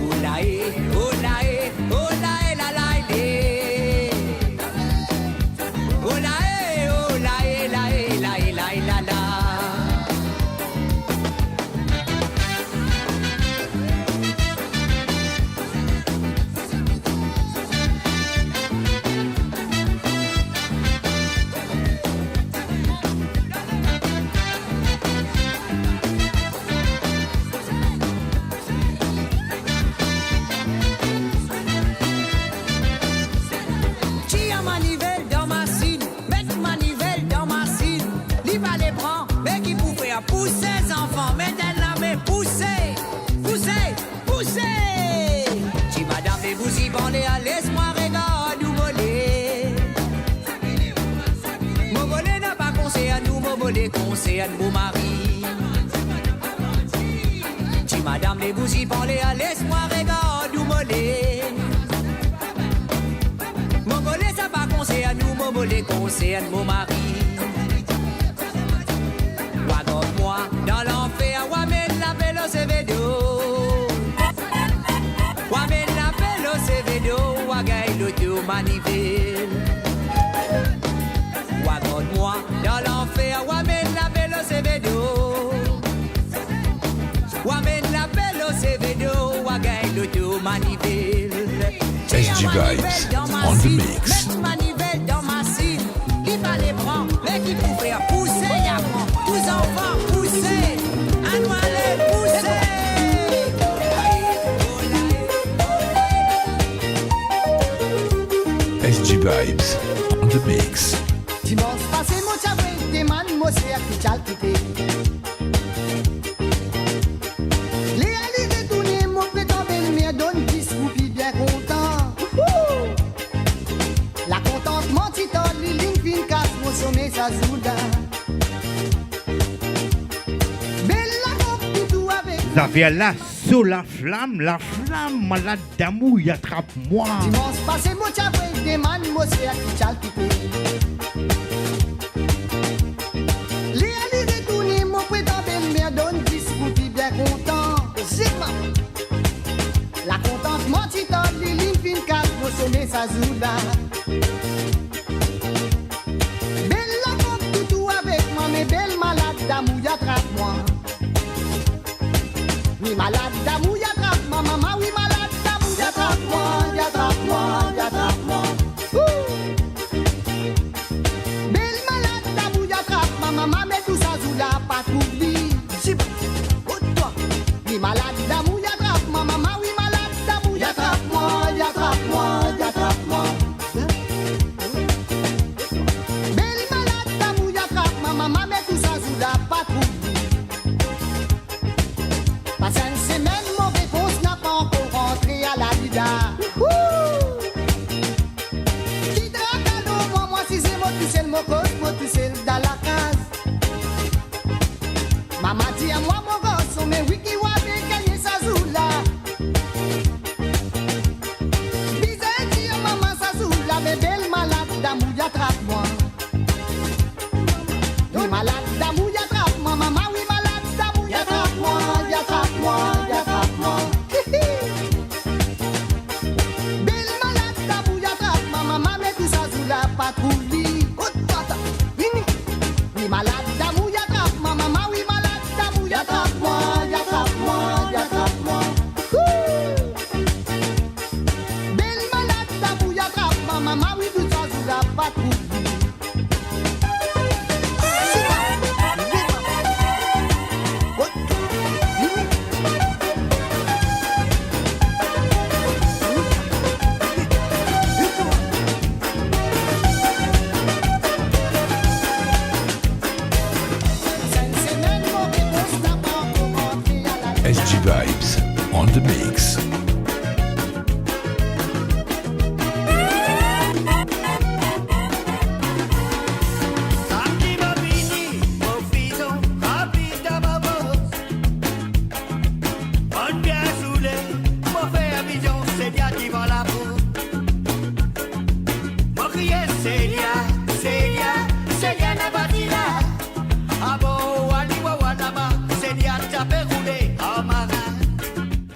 Oh là et, oh là et, oh là et, la la et. Oh là et, oh là et, la et, la et, la et, la la. J'ai un manivelle dans ma cine, mets une manivelle dans ma cine. L'y va les prendre, mais qui pouvait à pousser les enfants, mettez la main, poussez, poussez, poussez. Si madame et vous y bandez, laisse-moi regarder nous voler. Mon volet n'a pas conseillé à nous, mon volet conseille à nos maris. Si madame et vous y bandez, laisse-moi regarder nous voler. Mon volet ça pas conseil à nous, mon volet conseil à mon mari. Wagonne-moi dans l'enfer, wamène la vélo c'est vélo. Wamène la vélo c'est vélo, wagaille le tout manivelle. Wagonne-moi dans l'enfer, wamène la vélo c'est vélo. Wamène la vélo c'est vélo, wagaille le tout manivelle. SG Vibes on the mix. Mets manivelle dans ma cine, qui va les prendre, mais qui pouvait pousser, y'a prend. Tous enfants, poussez, à nous aller pousser. SG Vibes on the mix. Dimanche passé, mon chavoué, des man, moi c'est à qui t'as quitté. Les alliés retournés, mon prétend belle-mère donne 10 roupies bien content. La contentement, titan, les lignes fin casse, mon sommet, ça zouda. Belle la coupe, tout avec. Ça fait la So la flamme, malade d'amour, y attrape-moi. Dimanche passé, moi j'avais des man, moi c'est à qui t'as quitté. Les retourner, mon prétend belle-mère donne 10 pour qui bien content. Zima. La contentement, tu t'en dis, l'in fin 4, moi sommet sa zoula. Belle la compte tout avec moi, mais belle malade d'amour, y attrape-moi. Oui, malade d'amour, y attrape-moi, maman, oui, malade d'amour, y attrape-moi, y attrape-moi, y attrape-moi. Belle malade d'amour, y attrape-moi, maman, mais tout ça, zoula, pas t'oublie. Oui, malade d'amour, y attrape-moi, maman, oui, malade d'amour, y attrape-moi, y attrape-moi, y attrape-moi. Belle malade d'amour, y attrape-moi, maman, mais tout ça, zoula, pas t'oublie. Passé une semaine, mon réponse n'a pas encore rentré à la vida. Qui te cadeau, moi, si c'est moi, tu sais le mot cause, moi, tu sais dans la case. Maman dit à moi, mon gosse, mais oui, qui va gagner sa zoula. Bizarre, dit à maman, sa zoula, mais belle malade d'amour, y attrape-moi. Oui, malade d'amour, y attrape-moi, maman, oui, malade d'amour, y attrape-moi, y attrape-moi, y attrape-moi. Belle malade d'amour, y attrape-moi, maman, mais tout ça, zoula, pas t'oublie. Oui, malade d'amour, y attrape-moi, maman, oui, malade d'amour, y attrape-moi, y attrape-moi, y attrape-moi. Belle malade d'amour, y attrape-moi, maman, oui, tout ça, zoula, pas t'oublie. SG Vibes on the mix. Samedi m'a fini, mon fison, rempli de ma bosse. On bien saoulé, mon faire vision, c'est bien devant la peau. Mon crier, Célia n'a pas dit là. Ah bon, Wali Wawanama, Célia t'a fait rouler en marin.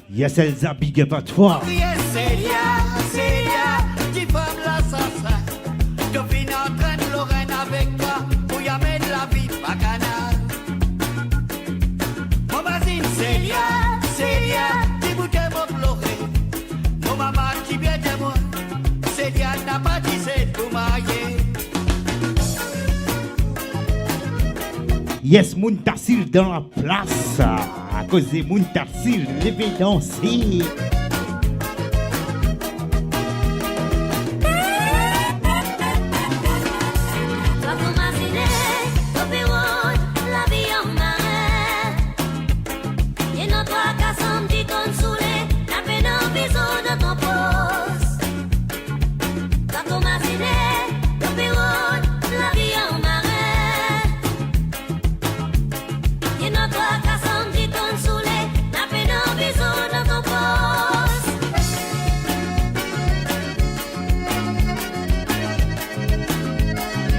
Yes, Elsa, big up à toi. Mon crier, Célia, tu femme l'assassin. Copine en train de Lorraine avec toi, pour y amener la vie bacana. Mon voisine, Célia, tu bouteilles mon pleurer. Mon maman qui vient de moi, Célia n'a pas dit c'est pour marier. Yes, Muntassil dans la place. À cause de Muntassil, levez danser.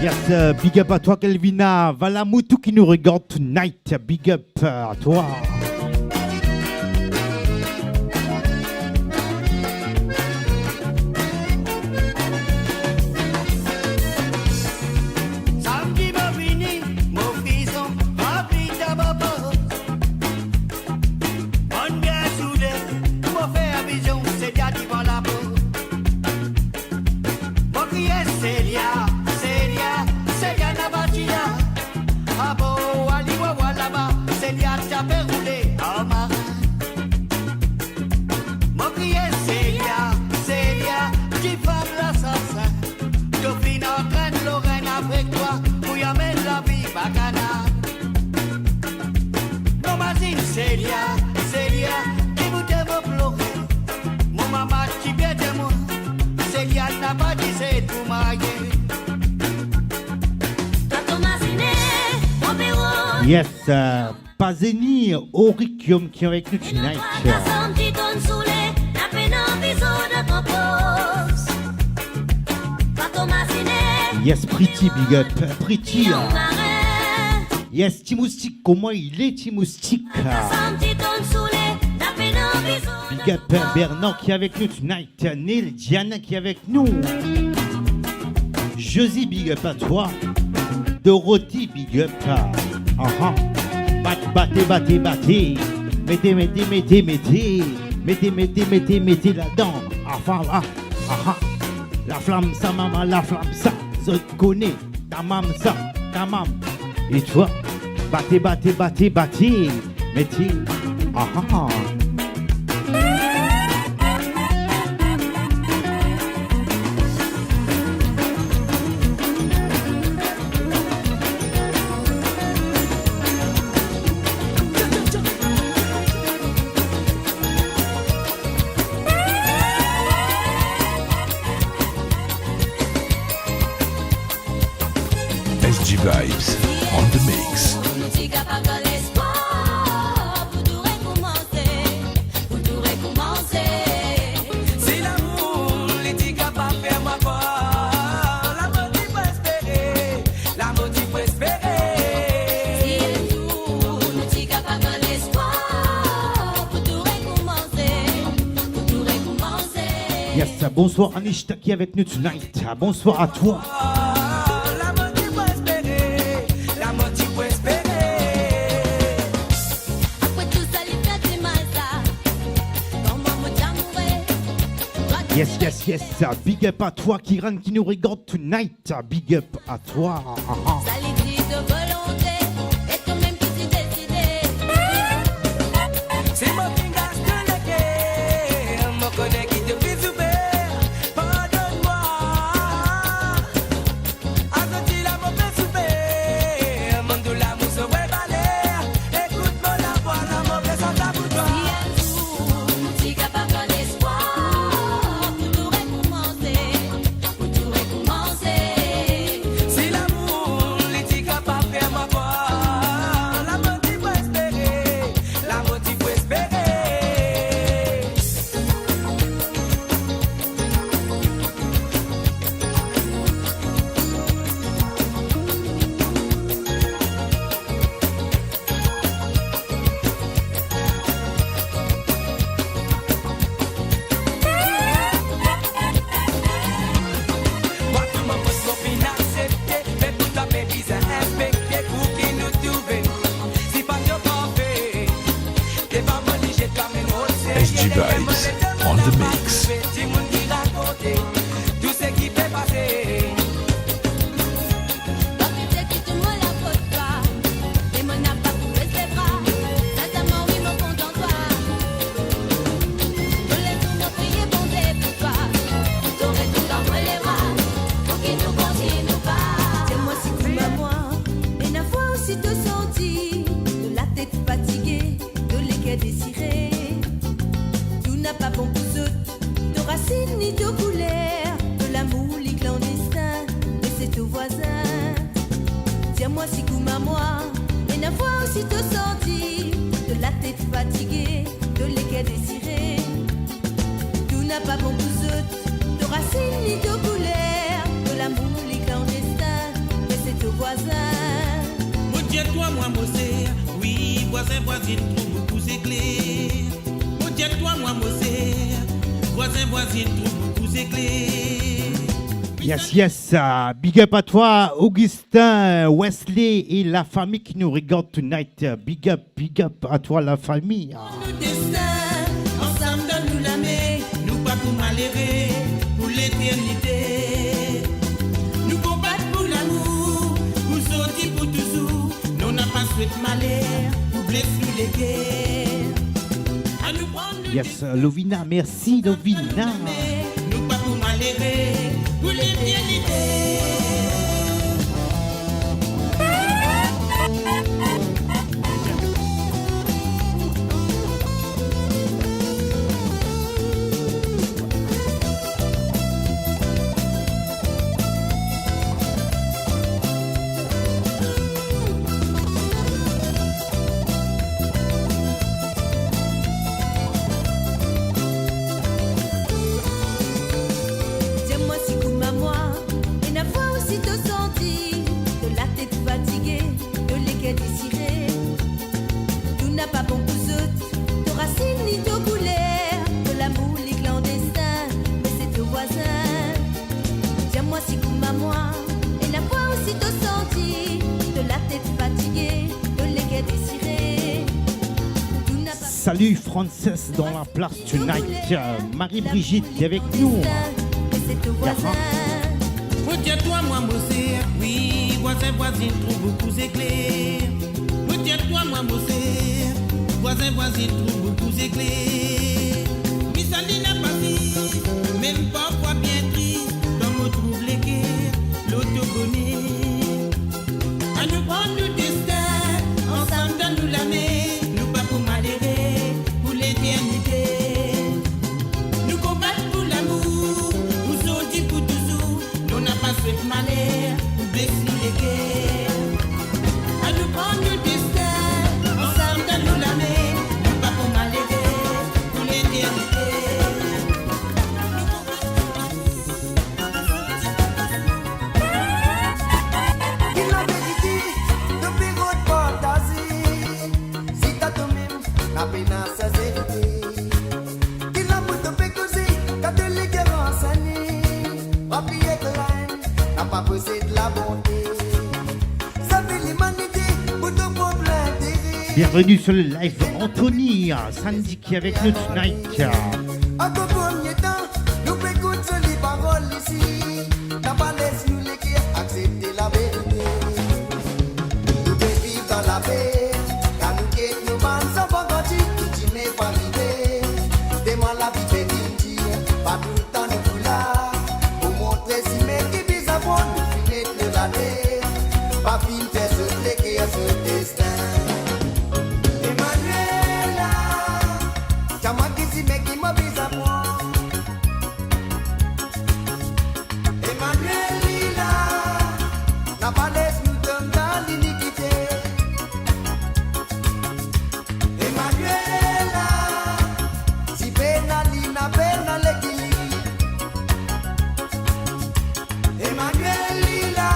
Yes, big up à toi Kelvina, voilà Moutou qui nous regarde tonight, big up à toi. Samedi m'a fini, mon fison, rempli de ma bosse. On bien soudé, mon faire vision, c'est bien devant la peau. Mon crier, Célia n'a pas dit là. Ah bon, Wali Wawa là-bas, Célia t'a fait rouler en marin. Mon crier, Célia, tu femme l'assassin. Copine en train de Lorraine avec toi, pour y amener la vie bacana. Mon voisine, Célia, qui vous devez pleurer. Mon maman qui vient de moi, Célia n'a pas dit c'est pour marier. Yes, Pazeni, Auricium qui est avec nous tonight. Yes, Pretty, big up, Pretty. Yes, Timoustique, comment il est, Timoustique? Big up, Bernard qui est avec nous tonight. Neil, Diana qui est avec nous. Josie, big up à toi. Dorothy, big up. Battez. Mettez là-dedans. La flamme, ça, maman, la flamme, ça. Je te connais. Ta maman, ça. Ta maman. Et toi, battez. Mettez. SG Vibes on the mix. C'est l'amour, les petits gars pas faire ma part. L'amour tu peux espérer, l'amour tu peux espérer. C'est tout, nous t'y capable de l'espoir pour tout recommencer. Yes, bonsoir Anishta qui est avec nous tonight. Bonsoir à toi. L'amour tu peux espérer, l'amour tu peux espérer. Après tout ça, il fait du mal ça. Comment me t'amourer? Yes. Big up à toi, Kiran, qui nous regarde tonight. Big up à toi. Ça les dit de volonté, et toi-même qui t'y décidé. C'est mon pingas de l'équerre, mon connaît qui te fait souffrir. Pardonne-moi, attends-tu la mauvaise souffrir. Mon doux l'amour se rébalère, écoute-moi la voix, la mauvaise en ta bouche. Nous t'y capable de l'espoir pour tout recommencer. C'est l'amour, les petits gars pas faire ma voix. L'amour tu peux espérer, l'amour tu peux espérer. Moi tout mon poste mon fin accepté, mais pour ta baby c'est inspecté pour qu'il nous trouve. Si pas de parfait, t'es pas mon lit, j'ai quand même au SG Vibes on the mix. Petit monde qui raconte tout ce qui peut passer. Pas que t'es qui tout le monde la faute pas. Et mon n'a pas coupé ses bras. Sincèrement, oui, mon compte en toi. Tous les jours, mon prier bondé pour toi. T'aurais tout dans les bras. Pour qu'il nous continue pas. Dis-moi si tu m'as moi, et la fois aussi te senti, de la tête fatiguée, de l'équerre désirée. Tout n'a pas bon pour eux, de racines ni de couleurs, de l'amour les clandestins, et c'est au voisin. Dis-moi si tu m'as moi, et la fois aussi te senti, de la tête fatiguée, de l'équerre désirée. Tout n'a pas bon pour eux, de racines ni de couleurs, de l'amour les clandestins, mais c'est au voisin. Mon Dieu, toi, moi, Mosé, oui, voisin, voisine, trouve beaucoup c'est clair. Mon Dieu, toi, moi, Mosé, voisin, voisine, trouve beaucoup c'est clair. Yes. Big up à toi, Augustin, Wesley et la famille qui nous regarde tonight. Big up à toi, la famille. Nous destin, ensemble donne-nous la main, nous pas pour malheureux, pour l'éternité. Nous combattons pour l'amour, pour sortir pour toujours. Nous n'a pas souhaité malheur, pour blesser les guerres. À nous prendre Yes, Lovina, merci Lovina. nous pas pour malheureux, pour l'éternité. Dis-moi si tu m'as moi, Salut Frances dans la place tonight. Marie-Brigitte qui est avec nous. Retiens-toi, moi, Mossé. Oui, voisin, voisine, trouve beaucoup éclairs. Retiens-toi, moi, Mossé. Voisin, voisine, trouve beaucoup éclairs. Mais ça n'a pas fini, même parfois bien triste. Dans mon trouble l'équerre, l'autogonie. À nous prendre le destin, ensemble dans nous la main. Nous pas pour malheureux, pour l'éternité. Nous combattre pour l'amour, nous sortir pour toujours. Nous n'a pas fait malheur, pour blesser les guerres. À nous prendre le destin, ensemble dans nous la main. Nous pas pour malheureux, pour l'éternité. Il a vérité, depuis votre fantasie. Si t'as tout même, la peine à sa vérité. Il a beaucoup de pécosé, t'as de l'éguérance à nez. Papier de reine, n'a pas posé de la bonté. Ça fait l'humanité, pour de problèmes d'intérêt. Bienvenue sur le live Anthony, Sandy qui est avec nous tonight. À ton premier temps, nous écoutons les paroles ici. T'as pas laissé nous l'écrire, accepter la vérité. Nous devons vivre dans la paix. Car nous quittons nos bandes sans pas grandir. Tout y met pas l'idée. Dément la vie des ninjas. Pas tout le temps nous pour là. Pour montrer si mes qui visent à voir, nous finissons de la terre. Pas fin faire ce l'écrire, ce destin. Emmanuela, t'as moi qui si mes qui m'oblige à voir. Emmanuel Lila, n'a pas laissé nous tomber dans l'iniquité. Emmanuela, si pénali n'a peine à l'équilibre. Emmanuel Lila,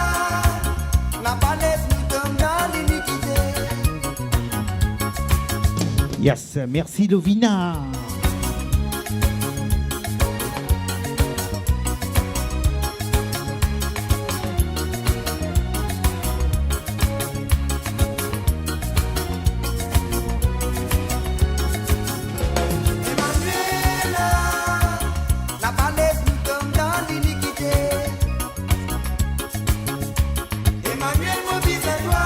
n'a pas laissé nous tomber dans l'iniquité. Yes, merci Lovina. Emmanuela, n'a pas laissé nous tomber dans l'iniquité. Emmanuel, m'oblige à toi.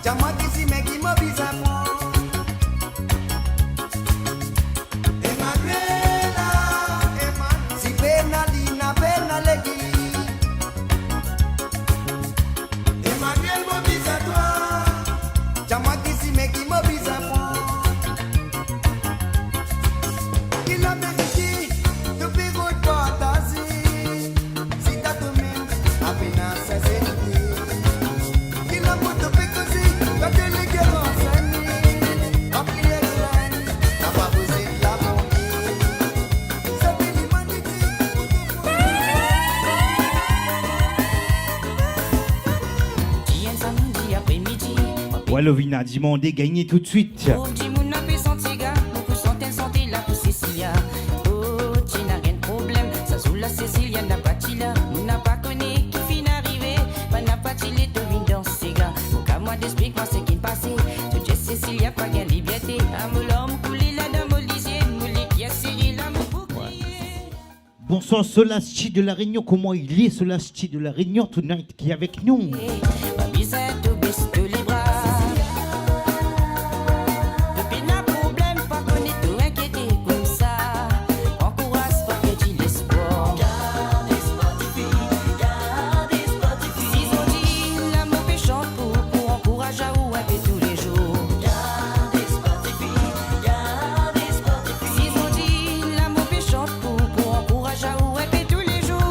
T'as moi qui si mais qui m'oblige à moi. Emmanuela, si pénali n'a peine à l'équilibre. Emmanuel, m'oblige à toi. T'as moi qui si mais qui m'oblige à moi. Il a vérité, depuis votre fantasie. Si t'as tout même, la peine à sincérité. Il a beaucoup de pécosé, quand tu les guerres enseignées. Rempli les graines, n'a pas posé de la bonté. Ça fait l'humanité, Tiens, samedi après-midi. Ouais, Lovina, dis-moi, on est gagné tout de suite. Oh, dis mon appel santé, gars. Beaucoup santé là pour Cécilia. Oh, tu n'as rien de problème. Ça sous la Cécilia n'a pas dit là. On n'a pas connu qui fin arrivé. Pas n'a pas dit les devines dans ces gars. Donc à moi d'explique-moi ce qui passé. Tu dis Cécilia, pas gain liberté. À me l'homme coulé la dame au lisier. Moulé qui a serré la bouclier. Bonsoir Solaschi de la Réunion. Comment il est Solaschi de la Réunion tonight qui est avec nous? Pas besoin de baisser les bras. Depuis n'a problème, pas qu'on est tout inquiété comme ça. Encourage pas que tu l'espoir. Gardez Spotify, gardez Spotify. S'ils ont dit l'amour péchant pour encourager à ou un peu tous les jours. Gardez Spotify, gardez Spotify. S'ils ont dit l'amour péchant pour encourager à ou un peu tous les jours.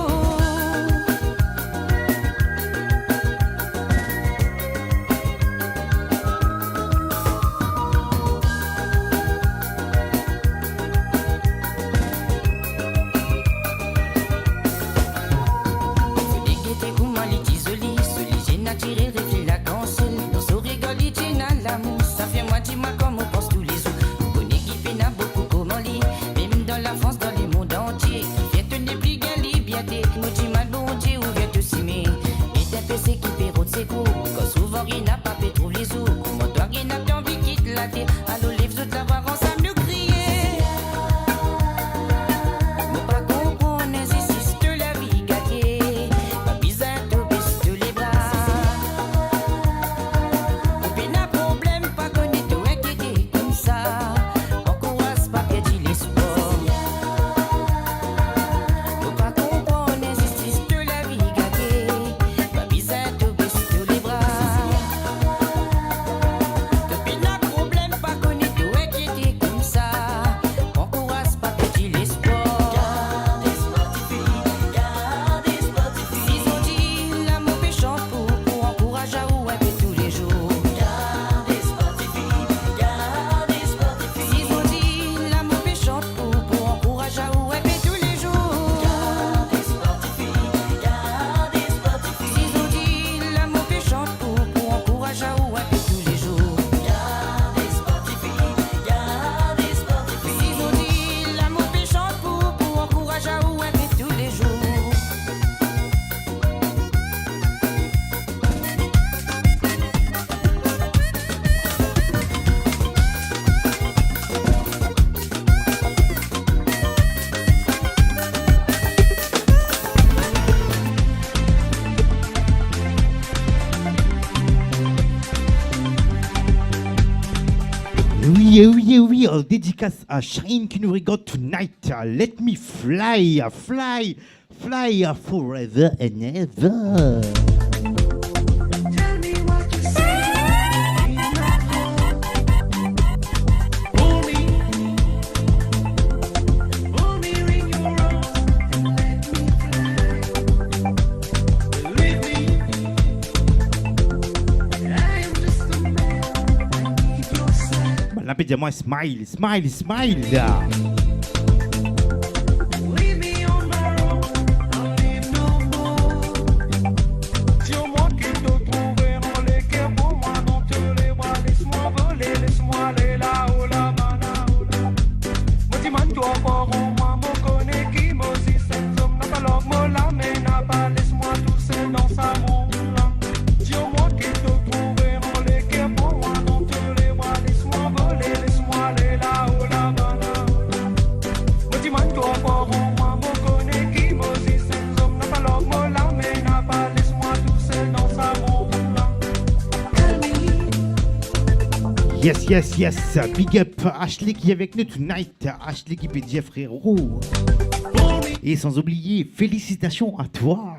Souvent, il n'a pas fait trouver les sous. Comment toi, il n'a pas envie de quitter la terre. Alors, lève toute la voir ensemble. oui, dédicace à Shine qui nous regarde tonight. Let me fly, fly, fly forever and ever. Dis-moi smile, smile, smile. Yes. Big up Ashley qui est avec nous tonight. Ashley qui peut dire frérot. Et sans oublier, félicitations à toi.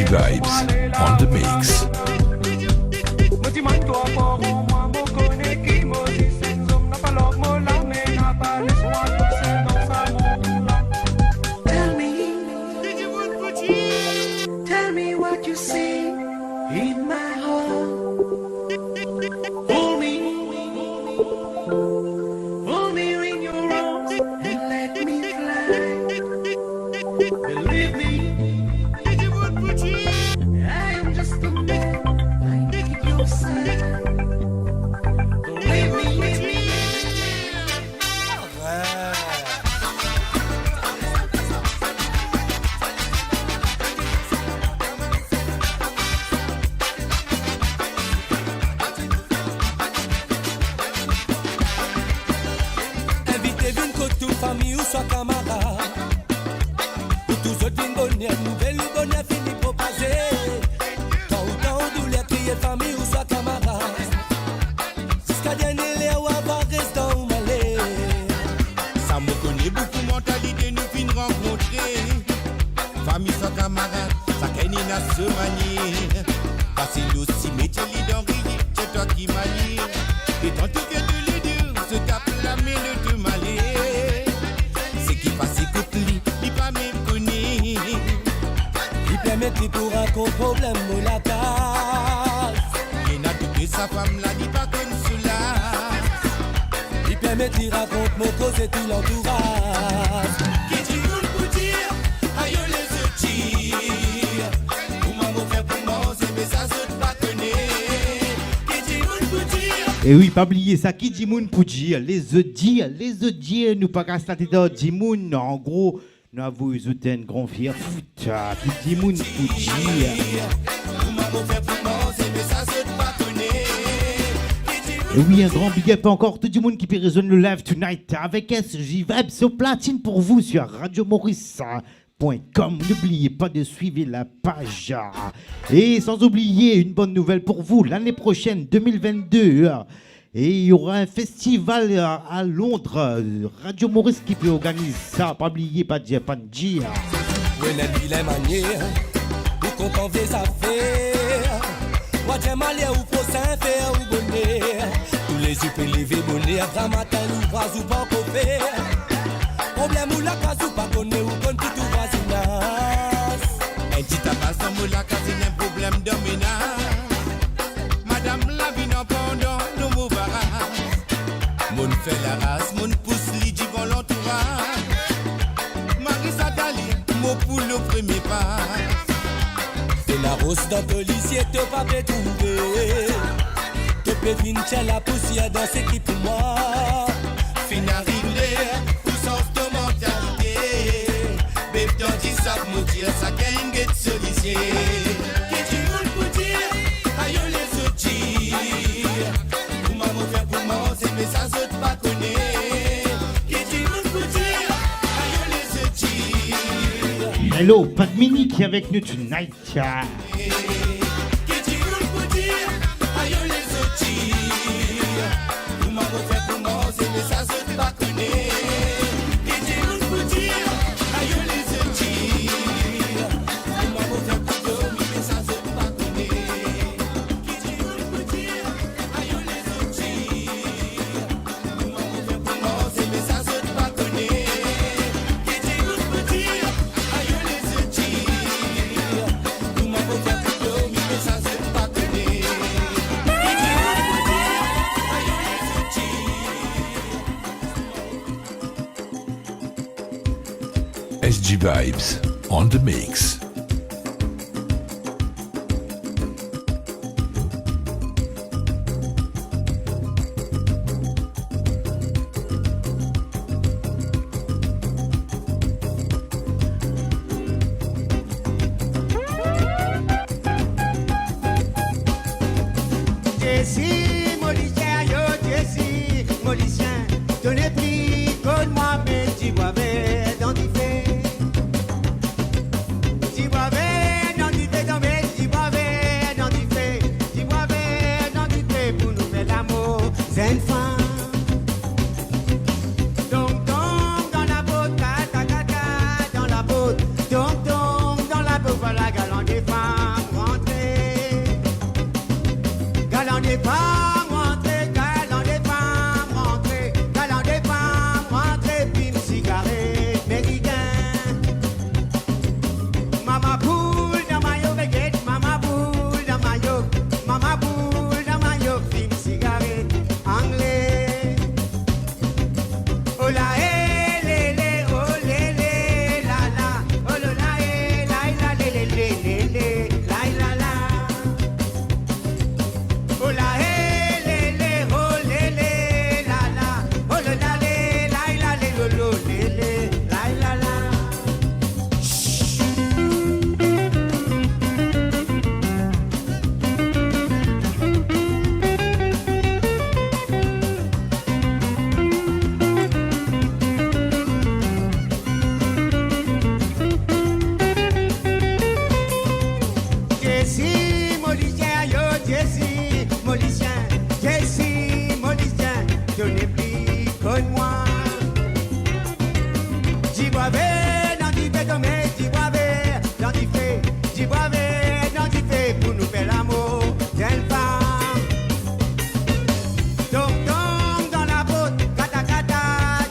Vibes on the mix. Tell me what you see in my heart. Hold me in your arms and let me fly. Believe me. I am just a man, I need your side. Don't leave me. Invitez une côte famille ou soit camarade. Pour tous autres une bonne nouvelle ou bonne fini propager. Quand ou temps douleur crier famille ou soit camarade. Jusqu'à dernier l'air ou avoir restant ou malé. Ça me connaît beaucoup mentalité nous fin rencontrer. Famille soit camarade, ça qu'est ni n'a se manier. Facile aussi métier l'identité, c'est toi qui manie. Et tant que tous les deux se tapent la main de te malé. C'est qui passe écoute lui, il pas même connu. Il permet pour un gros problème ou la case. Il n'a tout sa femme là, il pas comme cela. Il permet de raconter mon cause et tout l'entourage. Qui dit nous pour dire, aïe les outils. Pour m'en faire pour manger, mais ça se pas connaît. Qui dit nous pour dire. Et oui, pas oublier ça, qui dit moun pour dire, les audits, nous pas gaster dans dit moun, en gros, nous avons eu un grand fier foot, qui dit moun pour dire. Et oui, un grand big up encore, tout le monde qui peut résoudre le live tonight avec SJ Vibes sur platine pour vous sur radiomaurice.com. N'oubliez pas de suivre la page. Et sans oublier, une bonne nouvelle pour vous, l'année prochaine, 2022, et il y aura un festival à Londres. Radio Maurice qui peut organiser ça. Pas oublier, pas dire, pas dire. Oui, les manières, ou qu'on en fait affaires. Moi, j'aime aller ou pour faire ou bonnet. Tous les yeux peuvent lever bonnet. Après matin, nous pas ou pas qu'on fait. Problème ou la case ou pas qu'on est ou qu'on tout voisinage. Un petit tabac sans mou la case, c'est un problème de ménage. Madame la vie n'a pendant nos mots barrages. Mon fait la race, mon pousse l'idée bon l'entourage. Pose dans ton lycée, te pas peut trouver. Te peux venir la poussière dans ce qui pour moi. Fin arrivé, pour sens de mentalité. Bébé, dans 10 ça me dire, ça gagne de solution. Qu'est-ce que tu veux pour dire? Aïe, les autres dire. Pour maman faire pour maman, c'est mais ça saute pas connaître. Qu'est-ce que tu veux pour dire? Aïe, les autres dire. Hello, pas de mini qui est avec nous tonight. SG Vibes on the mix. Jessie, Molicien, yo, Jessie, Molicien, tenez pris, conne-moi, mais tu vois, dans du fait. Tu vois, dans du fait, dans mes, tu vois, dans du fait. Tu vois, dans du fait, pour nous faire l'amour, c'est une fin. Donc, dans la botte, dans la botte. Donc, dans la botte, voilà, galant des femmes, rentrez. Galant des femmes, rentrez, galant des femmes, rentrez, galant des femmes, rentrez, puis une cigarette, mérigain. Mama boule dans maillot, baguette, mama boule dans maillot, puis une cigarette, anglais. Oh la, oh lé, la la, oh la, la, lé, la la. Oh la oh la la, oh la la lo la la. Jessie, Molicien, yo, Jessie, Molicien, je n'ai plus que moi. J'y bois dans du fait, j'y bois dans du fait, j'y bois dans du fait pour nous faire l'amour d'une femme. Tom dans la botte, kata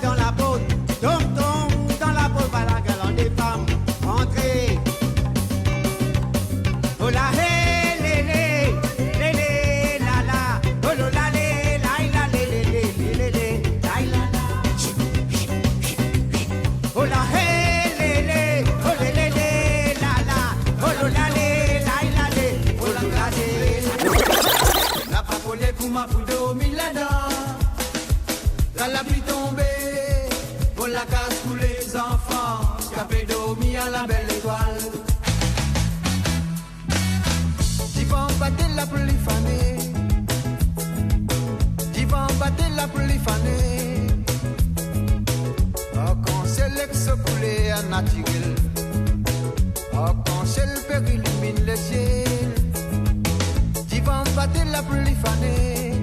dans la botte, tom dans la botte, voilà galant des femmes, entrez. Oh la la la, oh la la oh la La papone pour ma poudre Milada. La pluie tombée, pour la casse pour les enfants. Capé dormi à la belle étoile. J'y vais en battre la pluie fanée. J'y vais en battre la pluie fanée. Oh, quand c'est l'ex-poulet à naturel. Oh, quand c'est le père illumine le ciel. J'y vais en battre la pluie fanée.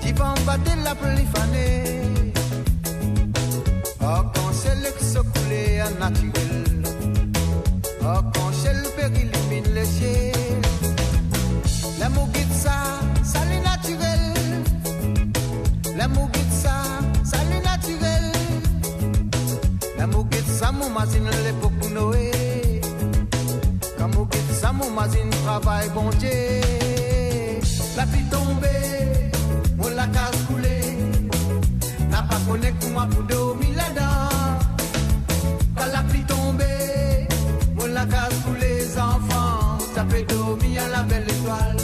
J'y vais en battre la pluie fanée. Oh, quand c'est l'ex-poulet à naturel. Oh, quand c'est le père illumine le ciel. L'amour guide ça, ça l'est naturel. L'amour guide ça, ça l'est naturel. L'amour guide ça, mon mazine l'époque Noé. L'amour guide ça, mon mazine travail bon Dieu. La pluie tombée, on la casse coulée. N'a pas connu pour moi pour dormir là-dedans. Quand la pluie tombée, on la casse pour les enfants. étoile.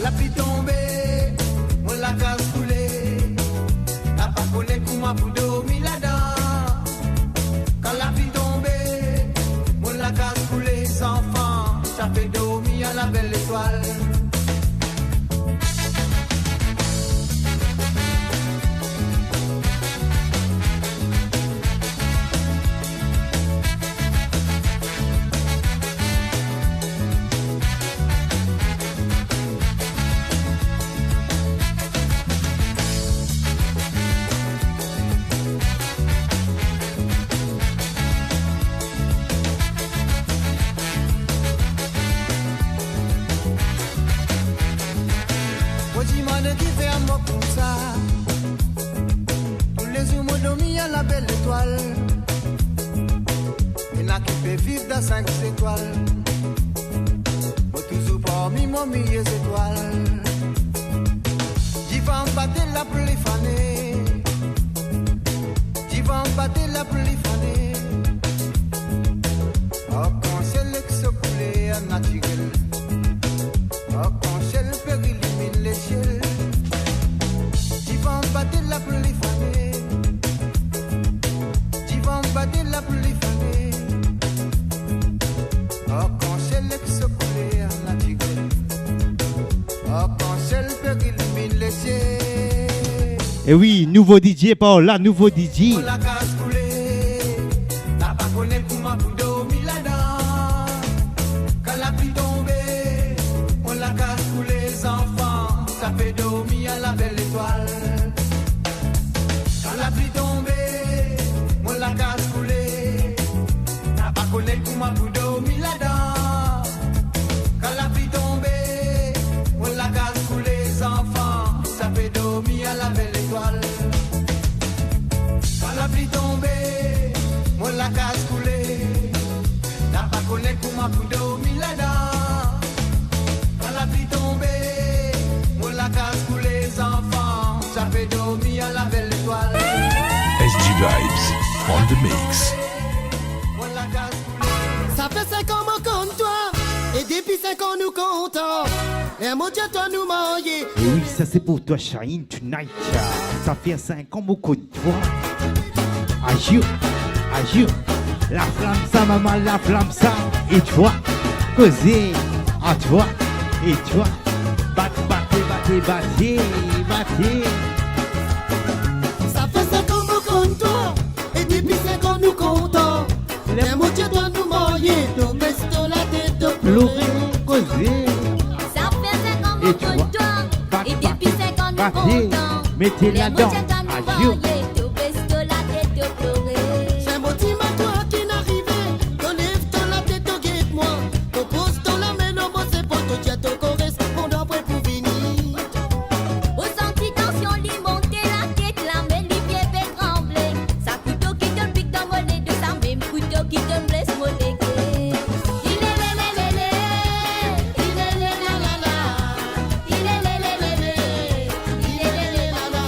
La pluie tombée, on la casse coulée. La pas collé comment pour dormir là-dedans. Quand la pluie tombée, on la casse coulée. Sans enfants, ça fait dormir à la belle étoile. Qui fait un mot comme ça. Tous les humains dormis à la belle étoile. Il n'a qui peut vivre dans 5 étoiles. Moi toujours parmi mon milieu étoiles. J'y vais en battre la pluie fanée. J'y vais en battre la pluie fanée. Oh, quand c'est l'ex-coulé à naturel. Oh, quand c'est le péril illumine les ciels. J'y vais en battre la pluie fanée. J'y vais en battre la pluie fanée. Oh, quand c'est l'ex-coulé à naturel. Oh, quand c'est le péril illumine les ciels. Et oui, nouveau DJ par là, nouveau DJ. On la casse coulée. T'as pas connu comment pour dormir là-dedans. Quand la pluie tombée, on la casse coulée. Les enfants, ça fait dormir à la belle étoile. Quand la pluie tombée, on la casse coulée. T'as pas connu comment pour dormir là-dedans. Quand la pluie tombée, on la casse coulée. Les enfants, ça fait dormir à la belle étoile. Quand la pluie tombée, on la casse coulée. T'as pas connu comment pour dormir là-dedans. Quand la pluie tombée, on la casse coulée. Les enfants, ça fait dormir à la belle étoile. SG Vibes on the mix. On la casse coulée. Ça fait 5 ans qu'on compte toi, et depuis 5 ans nous comptons. Et mon Dieu, toi nous marier. Et oui, ça c'est pour toi, Shine Tonight. Ça fait 5 ans beaucoup de toi. Ajoute, ajoute. La flamme ça, maman, la flamme ça. Et toi, causer. À toi, et toi. Battez, battez, battez, battez. Ça fait 5 ans qu'on compte toi, et depuis 5 ans nous comptons. Les mon Dieu, toi nous marier. Nos bestos la tête de pleurer. Causer. Ça fait 5 ans Et mon toi, toi. Et depuis 5 ans nous battez. comptons. Mettez Les là-dedans. motiers dans nous Ajoute. marier. Tout besto la tête de pleurer. C'est mon team à toi qui n'arrivait. Ton lève ton la tête au guette-moi. Ton pose ton la main au mot, c'est pour ton dieu, ton correspondant prêt pour venir. Au senti tension, li monter la tête, la main, li pied fait trembler. Ça couteau qui te pique dans mon nez, de ça même couteau qui te blesse mon nez. Il est lé lé lé lé, il est lé la la la, il est lé lé lé lé, il est lé lé la la,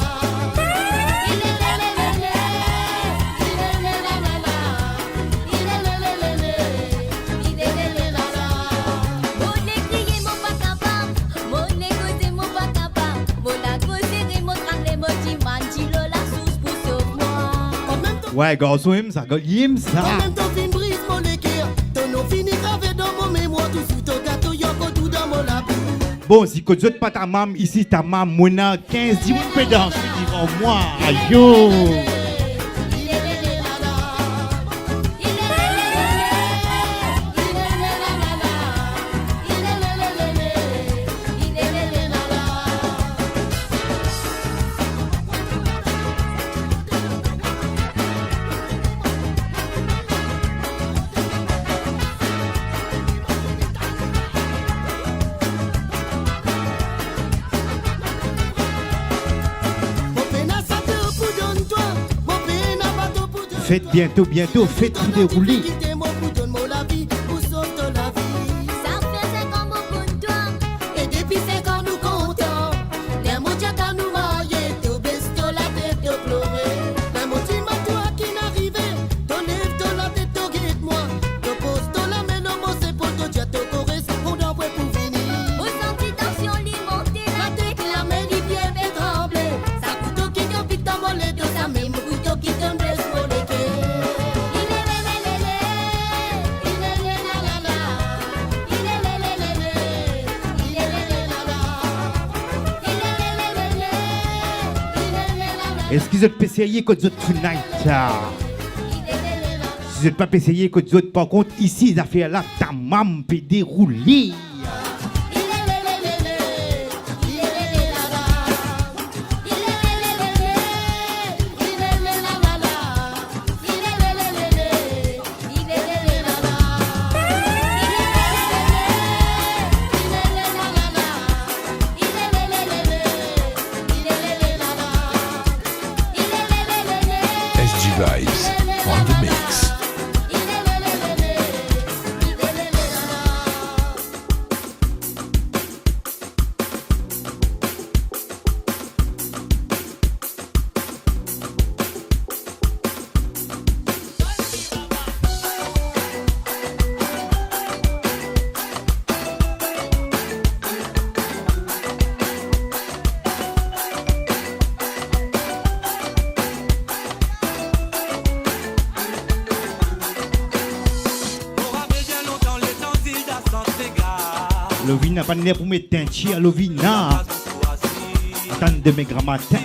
il est lé lé lé lé, il est lé la la la, il est lé lé lé lé, il est lé lé la la. Mon nez crié, mon pas capable, mon nez causé, mon pas capable, mon a causé, mon tremblé, mon dit mandilo la source pour sauver moi. Ouais, garçon, aime ça, aime ça. En même temps, fin brise mon équerre. Ton nom fini gravé dans mon mémoire. Tout sous ton gâteau, yoko tout dans mon labou. Bon, si que tu pas ta maman, ici ta maman, moi, 15 10 peux danser devant moi. Ayo. Faites bientôt, faites tout dérouler. Ça fait 5 ans beaucoup de toi. Et depuis 5 ans nous comptons. Les moutiers quand nous marier, tout besto la tête de pleurer. Les moutiers ma toi qui n'arrivait. Ton lève ton la tête, ton guide moi. Ton pose ton la main, non, c'est pour ton dieu, ton correspondant prêt Est-ce que vous êtes essayé que vous êtes tonight? Si vous n'êtes pas essayé que vous êtes par contre, ici, les affaires là, ta maman peut dérouler. Vibes on the mix. Lovina pas né pour mettre un chi à Lovina. Tant de mes grands matins.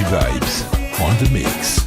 Vibes on the mix.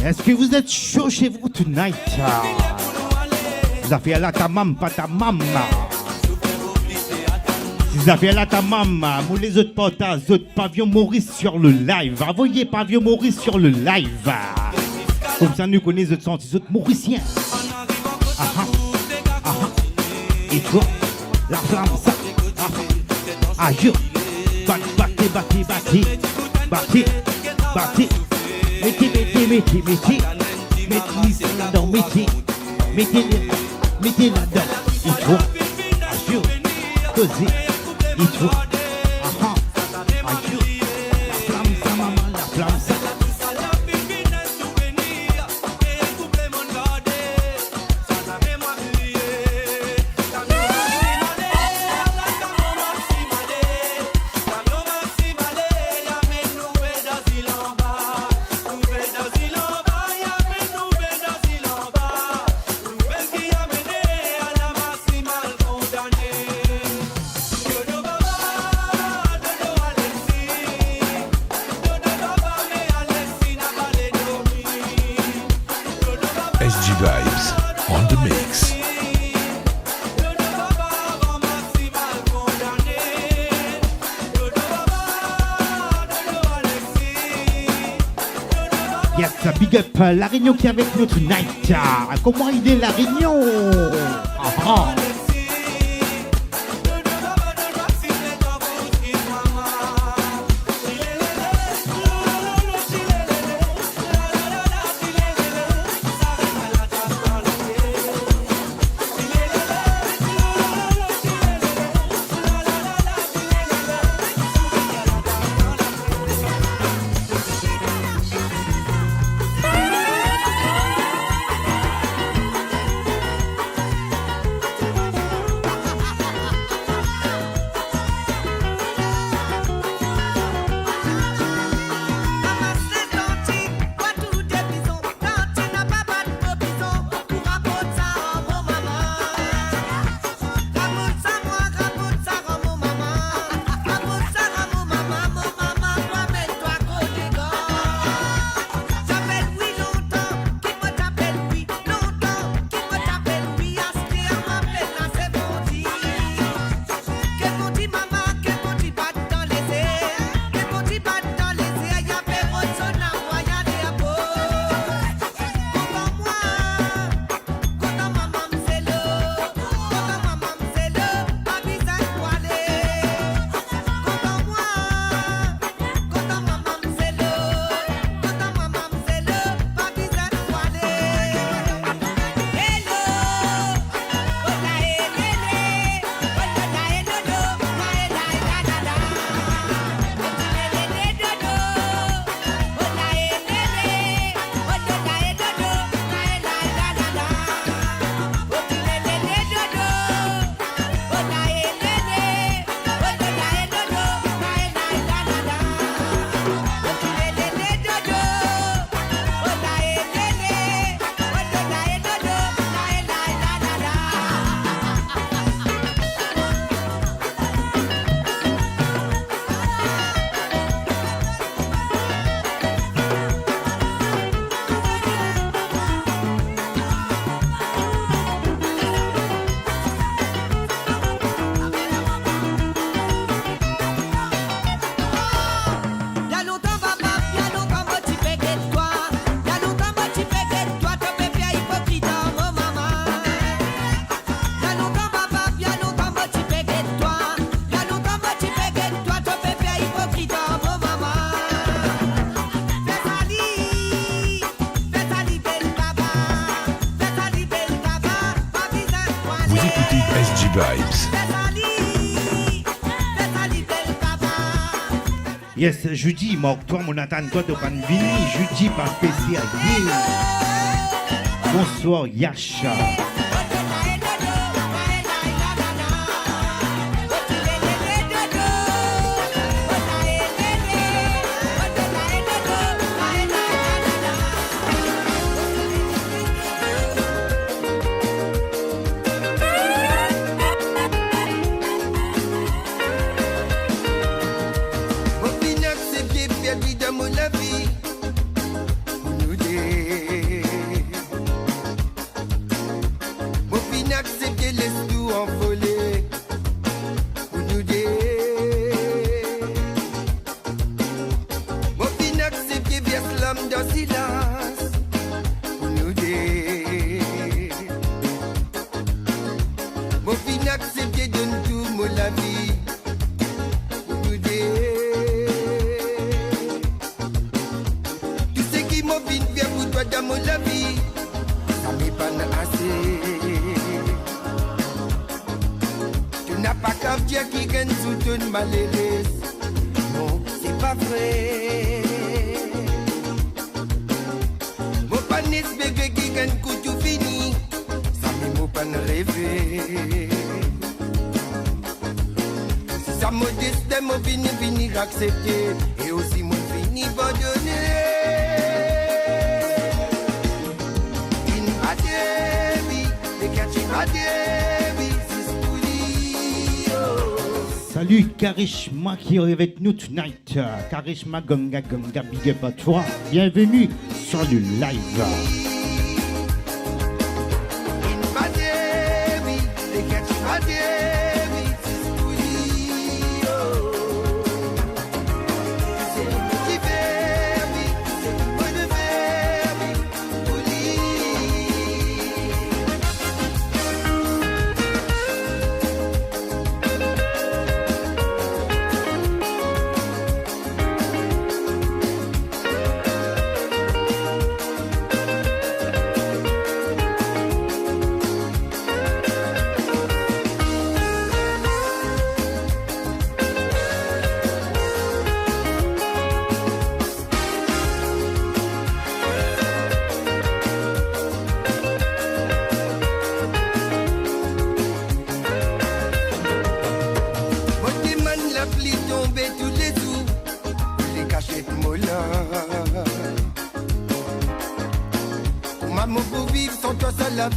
Est-ce que vous êtes chaud chez vous tonight? Vous avez là ta maman, pas ta maman. Vous avez là ta maman. Moi les autres potas, autres Pavillon Maurice sur le live. Envoyez Pavillon Maurice sur le live. Comme ça nous connaissons les autres sens, les autres Mauriciens. Et toi, la flamme ça. Aïe. Battez. Mettez là-dedans, mettez là-dedans. Il faut, aïe, cosy, il faut, aïe, la flamme ça, maman, la flamme ça. big up La Réunion qui est avec nous tonight. Comment il est La Réunion? Yes, jeudi, toi, mon attend, toi, de pas venir, jeudi, par spécial. Bonsoir, Yasha. Et aussi mon fini pardonner. In Adebi, they catching Adebi, Salut Karishma qui est avec nous tonight. Karishma Gonga Gonga Big Up à toi. Bienvenue sur le live. In Adebi, they catching Adebi.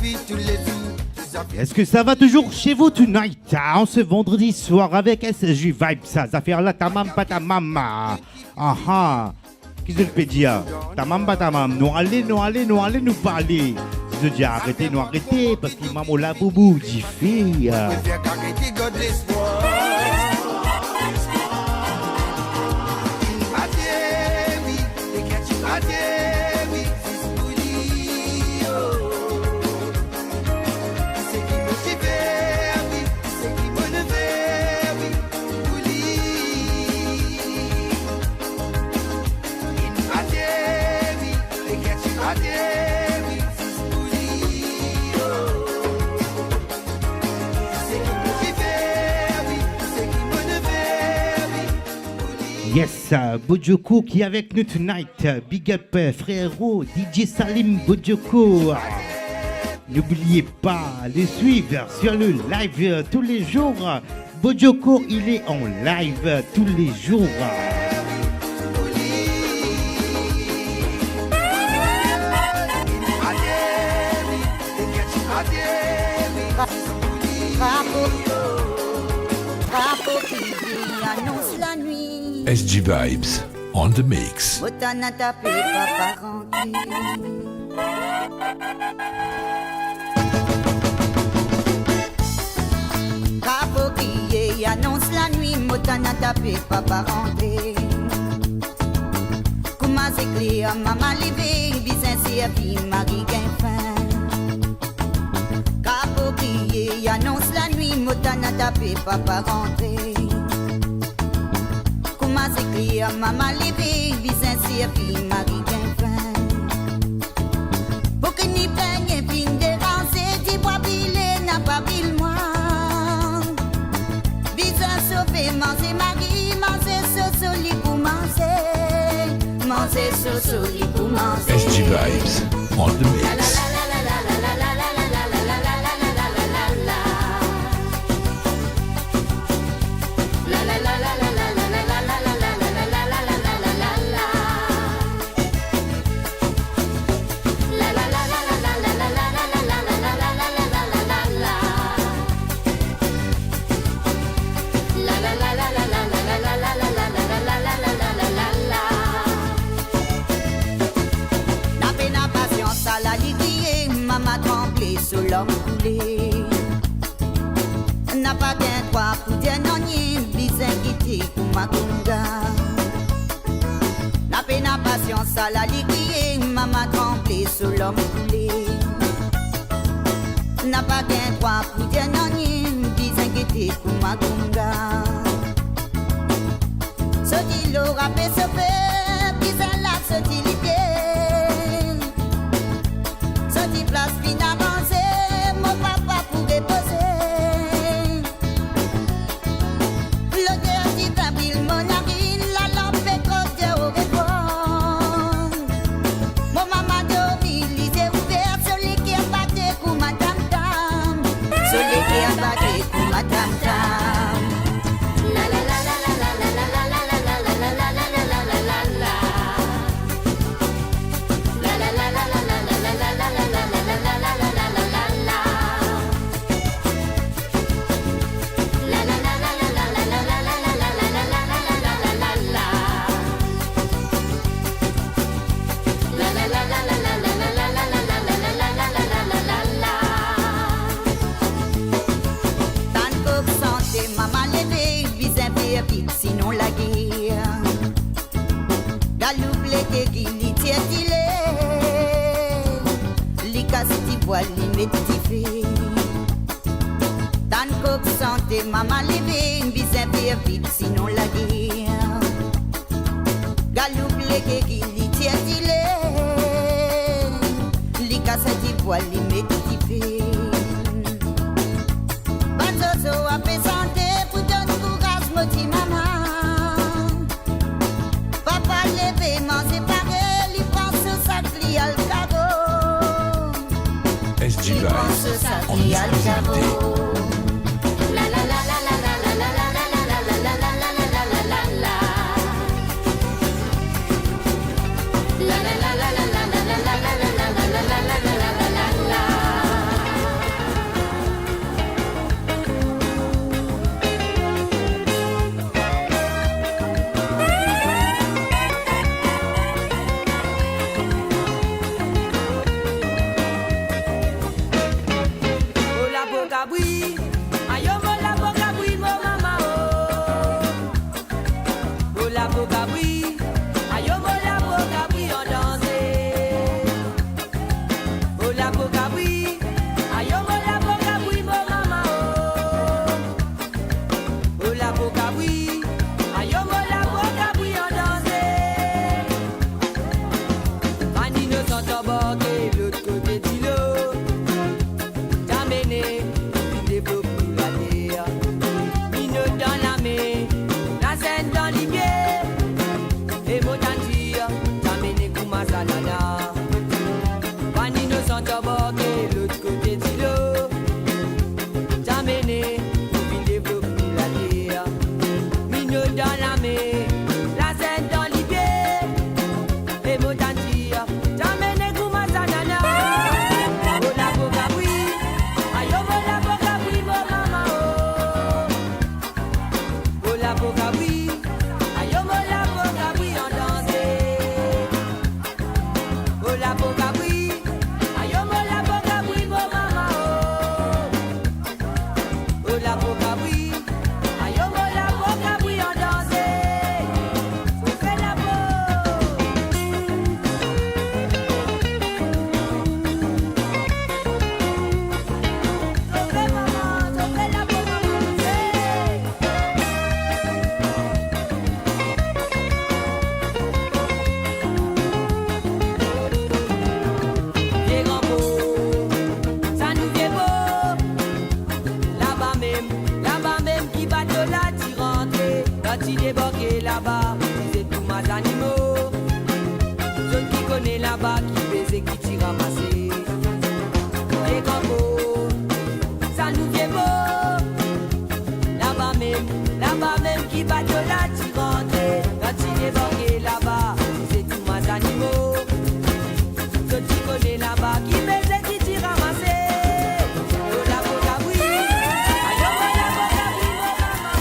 vie tous les jours. Est-ce que ça va toujours chez vous tonight? En ce vendredi soir avec SJ Vibes, ça affaire là, ta maman, pas ta maman. Ah. Qu'est-ce que je peux dire? Ta maman, pas ta maman. Nous allez nous parler. Je dis arrêtez, parce qu'il m'a la boubou, dit fille. Yes, Bojoko qui est avec nous tonight. Big up frérot, DJ Salim Bojoko. N'oubliez pas de suivre sur le live tous les jours. Bojoko, il est en live tous les jours. Annonce la nuit. SG Vibes on the mix. Autant n'a tapé, papa rentré. Capo crié, annonce la nuit. Autant n'a tapé, papa rentré. Comment c'est clair, maman levé, bizin servi, Marie gain fin. Capo crié, annonce la nuit. Autant n'a tapé, papa rentré. Comment c'est clair, maman levé, bizin servi, Marie gain fin. Pour que ni peigne, fin déranger, dis bois bilé, n'a pas bil moi. Bizin sauvé, manger Marie, manger sosoli pour manger. Manger sosoli pour manger. SG Vibes on the mix. L'homme coulé n'a pas qu'un droit pour dire non ni bizin quitter pour ma conga n'a peine à patience à la liquier maman tremblé sous l'homme coulé n'a pas qu'un droit pour dire non ni bizin quitter pour ma conga ce qui l'aura fait se fait bizin là ce qui l'idée ce qui place finalement Tant que santé, maman levé, bizin faire vite, sinon la guerre. Galoupe les qui li tient li casse di voile, li met di fait. Banzozo a pesante, pour donner courage, moti maman. Papa levé, manger pareil, li pense au sac, li al carreau. SG Vibes en exclusivité. cabri, ayo mola po cabri mo mama oh. Mola po cabri, ayo mola po cabri on danse. Mola po cabri, ayo mola po cabri mo mama oh. Mola po cabri, ayo mola po cabri on danse. Manino s'entend border l'autre côté du lot. T'amener, développe la terre. Mino dans la main, la scène dans les pieds. Et mon tantir, t'amener Koumasa nana. Manino s'entend border l'autre côté du lot. T'amener, développe la terre. Mino dans la main, la scène dans les pieds. Et mon tantir, t'amener Koumasa nana. Mola po cabri, ayo mola po cabri mo mama oh. Mola po cabri, ayo mola po cabri on danse. Mola po cabri, ayo mola po cabri mo mama oh. Mola po cabri, ayo mola po cabri on danse. On fait la peau. Les grands mots, ça nous fait beau. Là-bas même, qui bateau là, t'y rentrer. Quand il débarquait là-bas, c'est tous mes animaux. Ceux qui connaissent là-bas, qui baisent, qui t'y ramasser. Les grands mots, ça nous fait beau. Là-bas même, qui bateau là, t'y rentrer. Quand il débarquait là-bas, c'est tous mes animaux. Ceux qui connaissent là-bas, qui baisent, qui t'y ramasser. Mola po cabri, ayo mola po cabri mo mama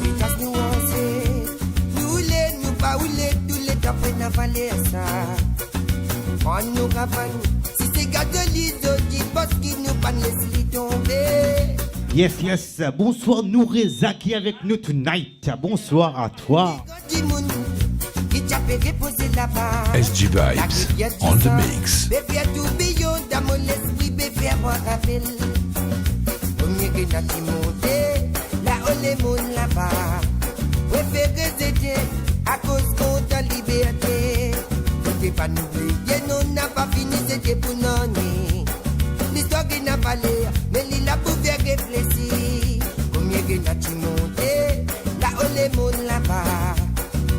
Because nous on sait, nous pas oulé, tous les tapés n'a pas l'air ça. On nous ravane, si c'est gadolido, dit parce qu'il nous pas laisse tomber. Yes, yes. Bonsoir Noureza qui est avec nous tonight. Bonsoir à toi. Dis mon, qui t'a fait reposer là-bas. SG Vibes on the mix. Bébé tout billon dans mon esprit, bébé moi rappel. Premier que n'a qui monté, là on les monte là-bas. Préféré c'était à cause qu'on t'a liberté. C'était pas nous oublier, non n'a pas fini, c'était pour non. L'histoire qui n'a pas l'air, mais il a pouvait réfléchir. Combien que n'a qui monté, là on les monte là-bas.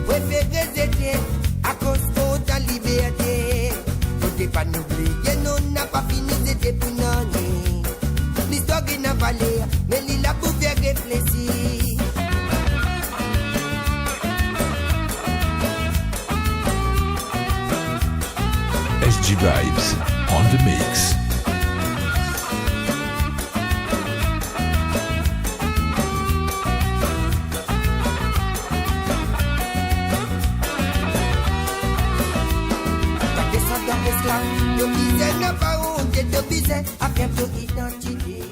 Préféré c'était à cause qu'on t'a liberté. C'était pas nous oublier, non n'a pas fini, c'était pour non. L'histoire qui n'a pas l'air, mais il a pouvait réfléchir. SG Vibes on the mix.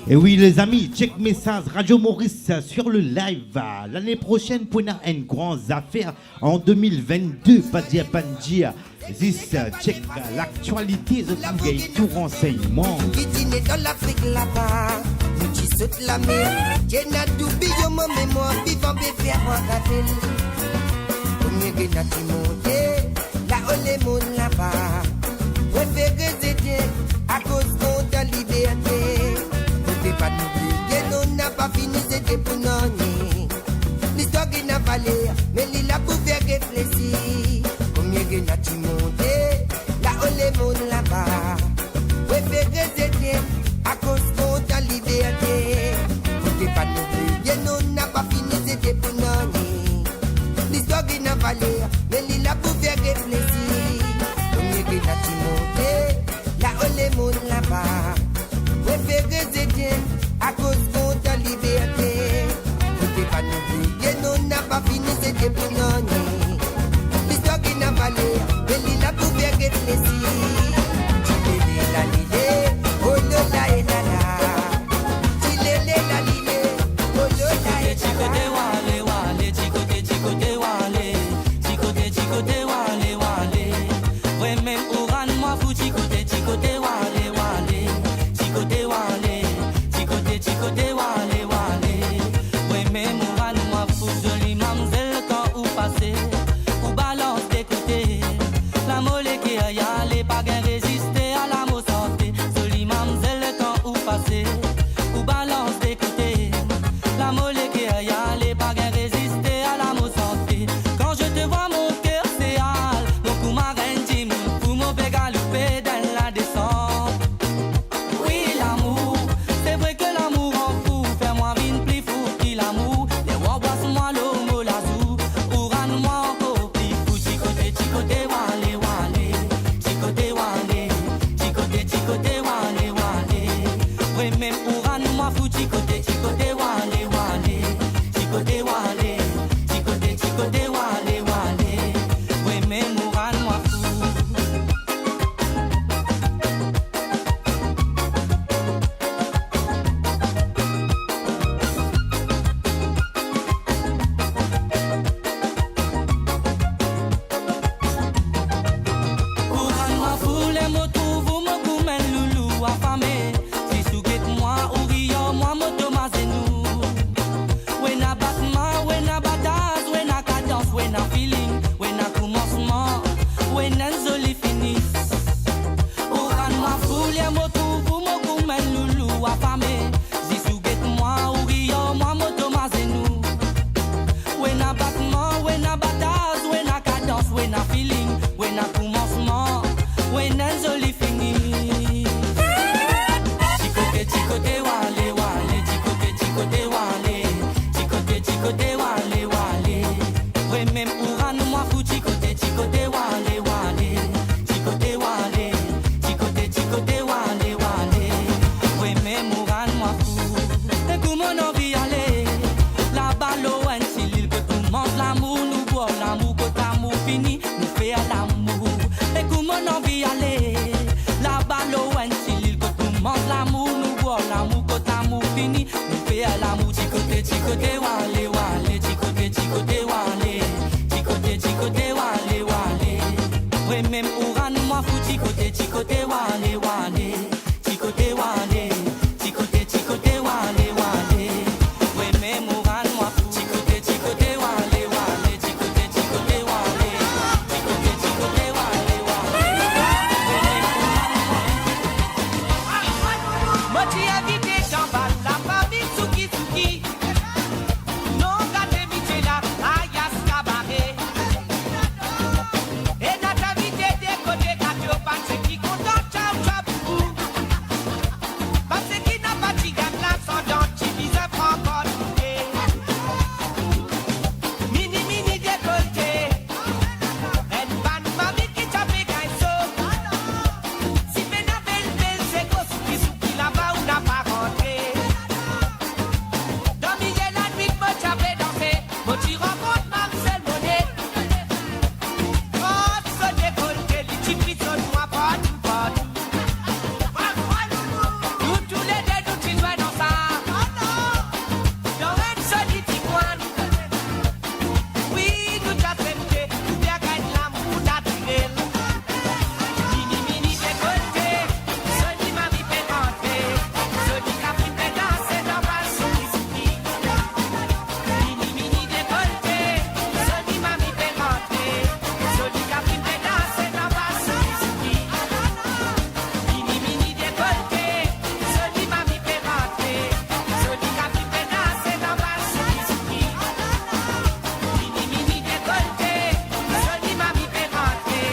Et oui les amis, check message Radio Maurice sur le live. L'année prochaine, pour une grande affaire en 2022, pas dire, pas dire. This check l'actualité de tout renseignement. Qui dîne dans l'Afrique là-bas, nous qui saute la mer. J'ai n'a d'oublié mon mémoire, vivant bébé à moi rappel. Combien que n'a qui monté, là on les monte là-bas. Préféré c'était à cause qu'on t'a liberté. N'était pas n'oublier, non n'a pas fini, c'était pour non. L'histoire qui n'a pas l'air, mais il a pouvait réfléchir. Combien que n'a qui monté, là on les monte là-bas. Préféré c'était à cause qu'on t'a liberté. N'était pas n'oublier, non n'a pas fini, c'était pour non. L'histoire qui n'a pas l'air, mais il a pouvait réfléchir. Combien que n'a qui monté, là on les monte là-bas. résidents à cause contre la liberté. Faut pas nous oublier, nous n'a pas fini, c'était pour nous. L'histoire qui n'a pas l'air, mais il a pour faire réfléchir. Chilele la lile, oh la et la la. Chilele la lile, oh la et la la. Wale wale, chicote wale, chicote wale wale. Ouais même oran moi fou chicote wale wale, chicote wale, chicote wale wale. Ouais même oran moi fou joli mamzelle quand ou passé, ou balance des côtés. La molécule y aller pas gain résister à la mot santé. Joli mamzelle quand ou passé, ou balance des côtés. La molécule y aller pas gain résister à la mot santé. Quand je te vois mon cœur c'est hal, mon coup marin dit pour mon bégalopé dans la descente. Oui l'amour, c'est vrai que l'amour en fou, fais-moi vine plus fou que l'amour. Les rois boissent moi l'homme l'azou, ou rane-moi encore plus fou. Chicote wale wale, chicote wale, chicote wale wale. Oui même ou rane-moi fou chicote wale wale, chicote wale, chicote wale wale. Oui même ou rane-moi fou. Couramment fou les motos, vous me goumez loulou affamé. Si souguet moi ou rio moi moto mazenou. When a battement, when a bataille, when a cadence, when a feeling, when a commencement, when a joli finish. Couramment fou les motos, vous me goumez loulou affamé. Si souguet moi ou rio moi moto mazenou. When a battement, when a bataille, when a cadence, when a feeling, when a commencement, when a joli fini. Chicote wale wale, chicote wale, chicote wale wale. Ouais même ouran moi fou chicote wale wale, chicote wale, chicote wale wale. Ouais même ouran moi fou. Et comment on vit aller? La balle au s'il que tout mange l'amour, nous boit l'amour, que l'amour fini, nous fait l'amour. Et comment on vit aller? La balle au s'il que tout mange l'amour, nous boit l'amour, que l'amour fini, nous fait l'amour. Chicote wale wale, chicote wale, chicote wale wale. Ouais même ouran moi fou chicote wale wale, chicote wale, chicote wale wale. Ouais même ouran moi fou chicote wale wale, chicote wale, chicote wale wale. Moti invité Jean-Bal, la famille Souki. Non, gâté vite là, Ayas Cabaret. Et notre invité des côtés gâteau, parce qui content, ciao, ciao, beaucoup. Parce qui n'a pas de gamme là, sans dents, qui vise un franc portugais. Mini décolleté. Elle va nous marier qui t'a fait qu'un saut. Si maintenant belle, c'est gros, souki là-bas, on n'a pas rentré. Dans le milieu la nuit, moi j'avais dansé. Moi tu rencontres Marcel Monet. Oh, ce décolleté, les petits prisonniers, moi pas tout. Tous les deux, nous tu dois dans ça. Dans un seul petit coin. Oui, nous t'accepter. Nous bien gagner l'amour naturel. Mini décolleté. Sony m'a mis fait rentrer. Sony qu'a pris fait danser dans ma souki. Mini décolleté. Sony m'a mis fait rentrer. Sony qu'a pris fait danser dans ma souki. Mini décolleté. Sony m'a mis fait rentrer. Sony qu'a pris fait danser dans ma souki. Mini décolleté. Sony m'a mis fait rentrer.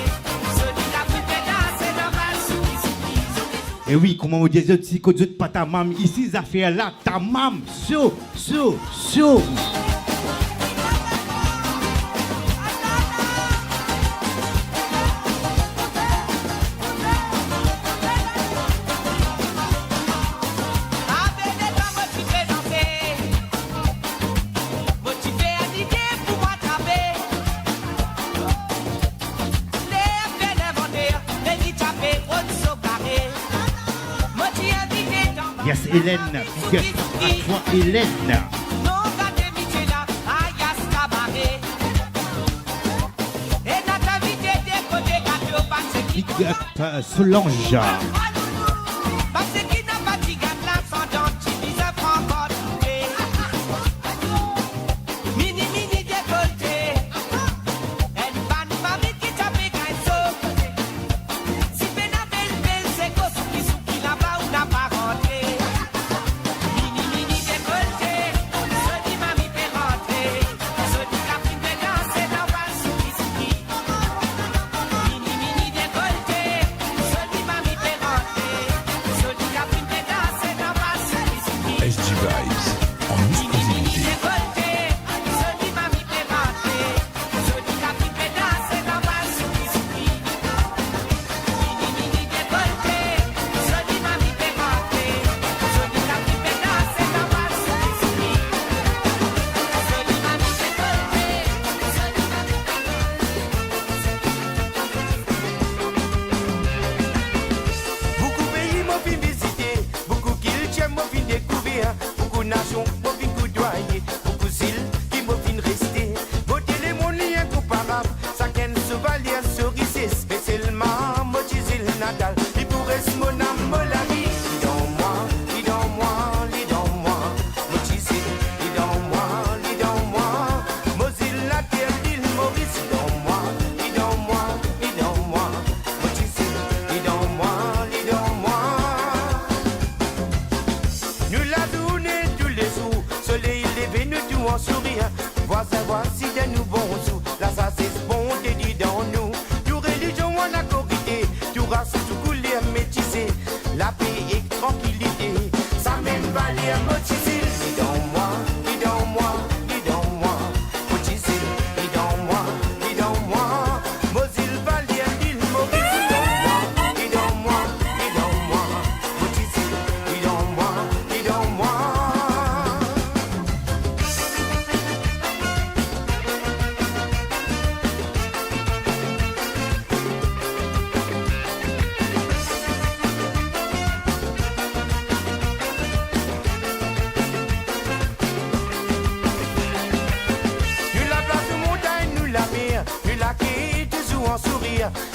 Sony qu'a pris fait danser dans ma souki. Et oui, comment on dit, si que tu pas ta mam, ici, ça fait là, ta mam, so. Yes, Hélène, big up à toi, Hélène. Big up Solange.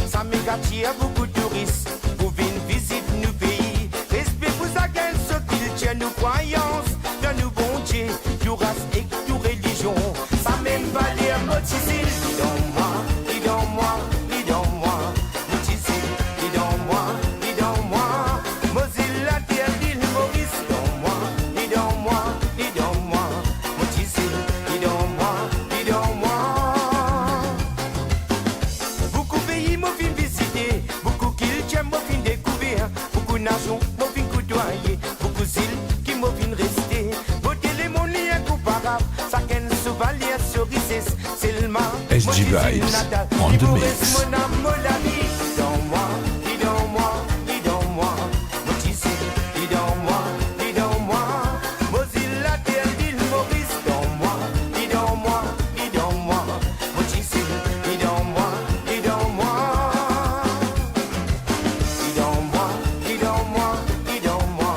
Ça m'égare beaucoup de touristes pour venir visiter nos pays. Respect pour ça qu'elle se culture, nos croyances, de nos bon Dieu, nos races et nos religions. Ça même pas les motiver. Dis-donc-moi, dis-donc-moi, dis-donc-moi, motiver, dis-donc-moi, dis-donc-moi. Moselle la terre, l'île Maurice, dis-donc-moi, dis-donc-moi, dis-donc-moi, motiver, dis-donc-moi, dis-donc-moi. Beaucoup pays m'ont fait visiter, beaucoup cultures m'ont fait découvrir, beaucoup nations m'ont fait côtoyer, beaucoup îles qui m'ont fait rester. Beauté les monnaies incomparables, ça qu'elle se valait sur Isis, c'est le mal. SG Vibes on the mix. Dis-donc-moi, dis-donc-moi, dis-donc-moi, motivé, dis-donc-moi, dis-donc-moi, Moselle la terre, l'île Maurice, dis-donc-moi, dis-donc-moi, dis-donc-moi, motivé, dis-donc-moi, dis-donc-moi, dis-donc-moi, dis-donc-moi, dis-donc-moi,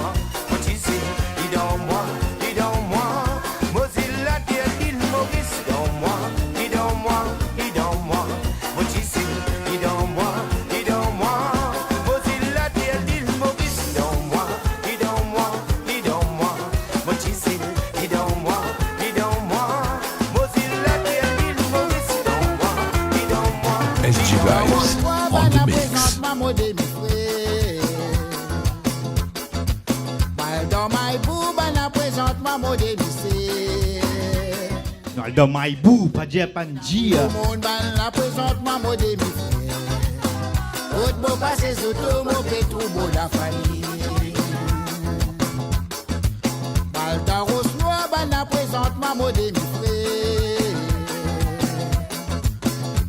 motivé, dis-donc-moi, dis-donc-moi, Moselle la terre, l'île Maurice, dis-donc-moi, dis-donc-moi, dis-donc-moi, motivé, dis-donc-moi, dis-donc-moi, Moselle la terre, l'île Maurice, dis-donc-moi, dis-donc-moi, dis-donc-moi, motivé, dis-donc-moi, dis-donc-moi, Moselle la terre, l'île Maurice, dis-donc-moi, dis-donc-moi. SG Vibes on the mix. Dans my boob, on présente ma modémissée. Dans my boo, pas dire panji. Tout le monde la présente ma modémissée. Autre beau passé sous tout mon pétrou beau la famille. Baltaros noir, la présente ma modémissée.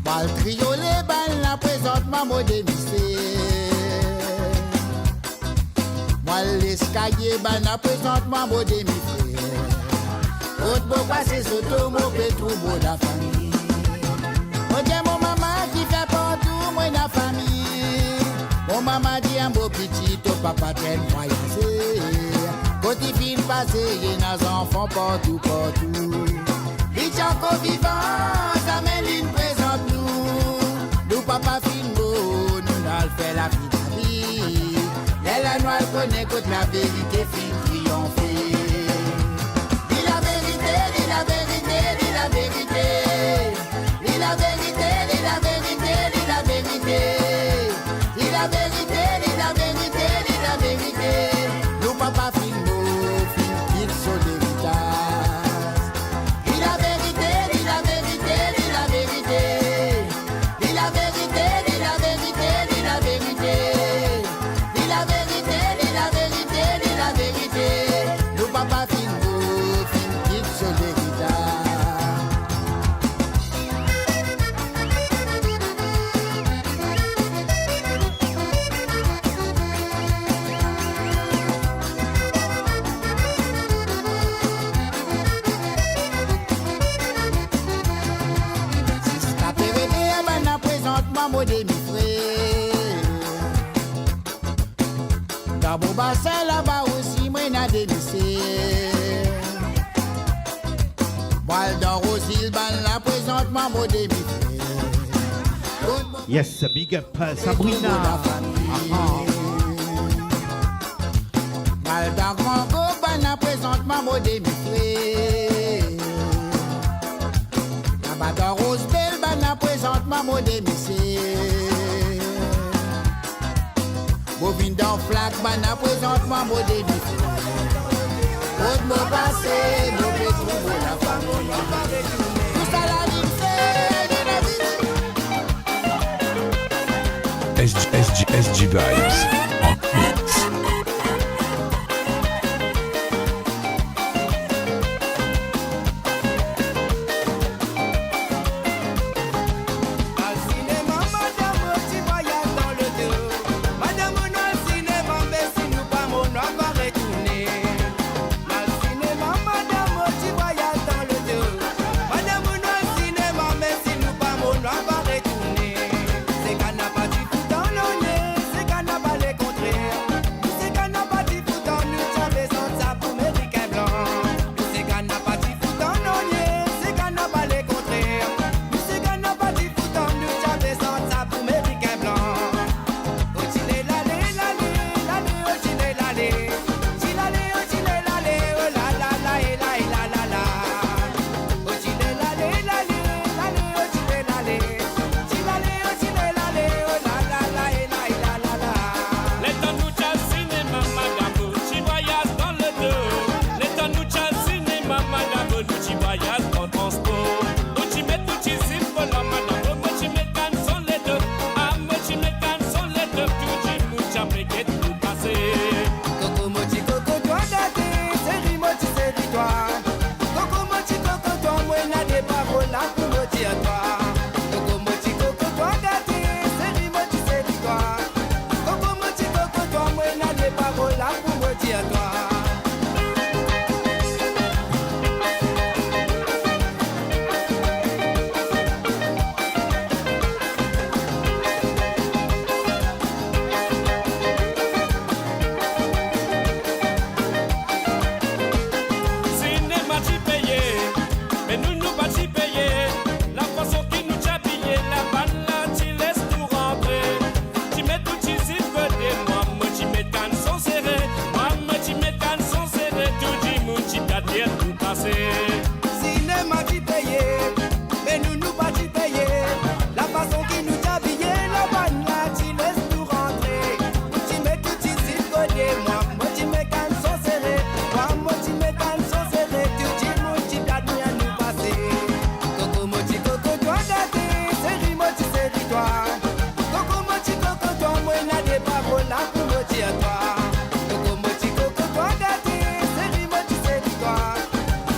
Baltriolet, la présente ma modémissée. L'escalier, la présente ma modémissée. Autre beau passé sous tout mon pétrou beau la famille. On dit mon maman qui fait partout moi la famille. Mon maman dit un beau petit, ton papa t'aime voyager. Côté fin passé, y'a nos enfants partout, partout. Bichako vivant, ça mène présente nous. Nous papa fin beau, nous n'allons faire la vie. La noire connaît contre la vérité, fin triompher. Dis la vérité, dis la vérité, dis la vérité. Dis la vérité, dis la vérité, dis la vérité. Dis la vérité, dis la vérité, dis la vérité. Nous papa fin beau, fin qu'il sur l'héritage. Dis la vérité, dis la vérité, dis la vérité. Dis la vérité, dis la vérité, dis la vérité. Dis la vérité, dis la vérité, dis la vérité. Nous papa fin beau, fin qu'il sur l'héritage. Maman de mes frères. Dans mon bassin là-bas aussi, moi n'a démissé. Moi dans Rosil, ban la présente maman de mes frères. Yes, big up Sabrina. Mal dans Grand Go, ban la présente maman de mes frères. Là-bas dans Rosebel, ban la présente maman de mes frères. Bovine dans flac, bana présentement mon début. Autre mot passé, nous retrouvons la famille. Tout ça la vie fait. SG Vibes en mix.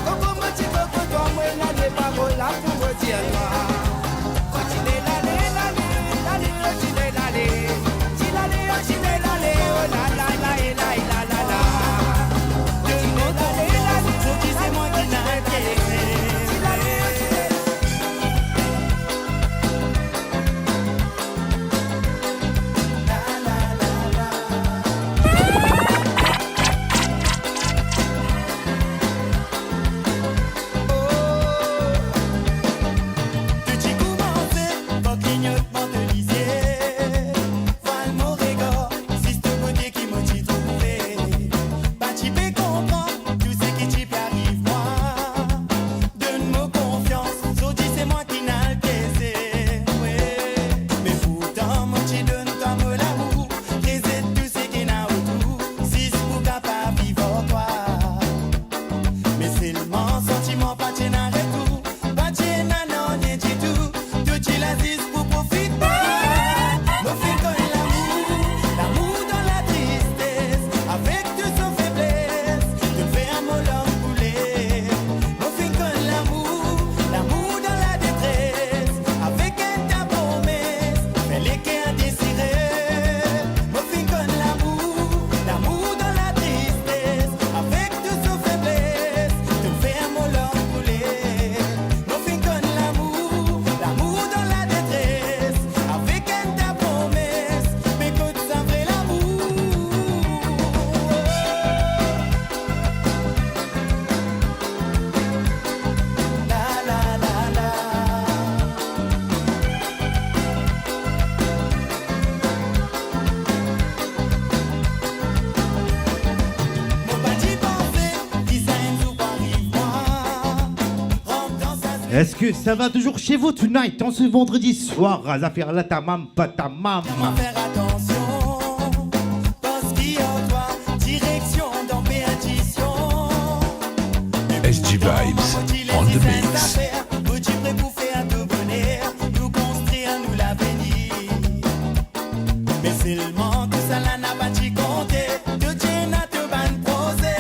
Coco Est-ce que ça va toujours chez vous tonight, en ce vendredi soir, à l'affaire là, ta mam, pas ta mam. Faire attention, parce qu'il y a toi, direction dans perdition. SG Vibes on the mix. Vous tu prêt pour faire tout bonheur, nous construire nous l'avenir. Mais seulement tout ça là n'a pas d'y compter, de Dieu n'a te ban posé,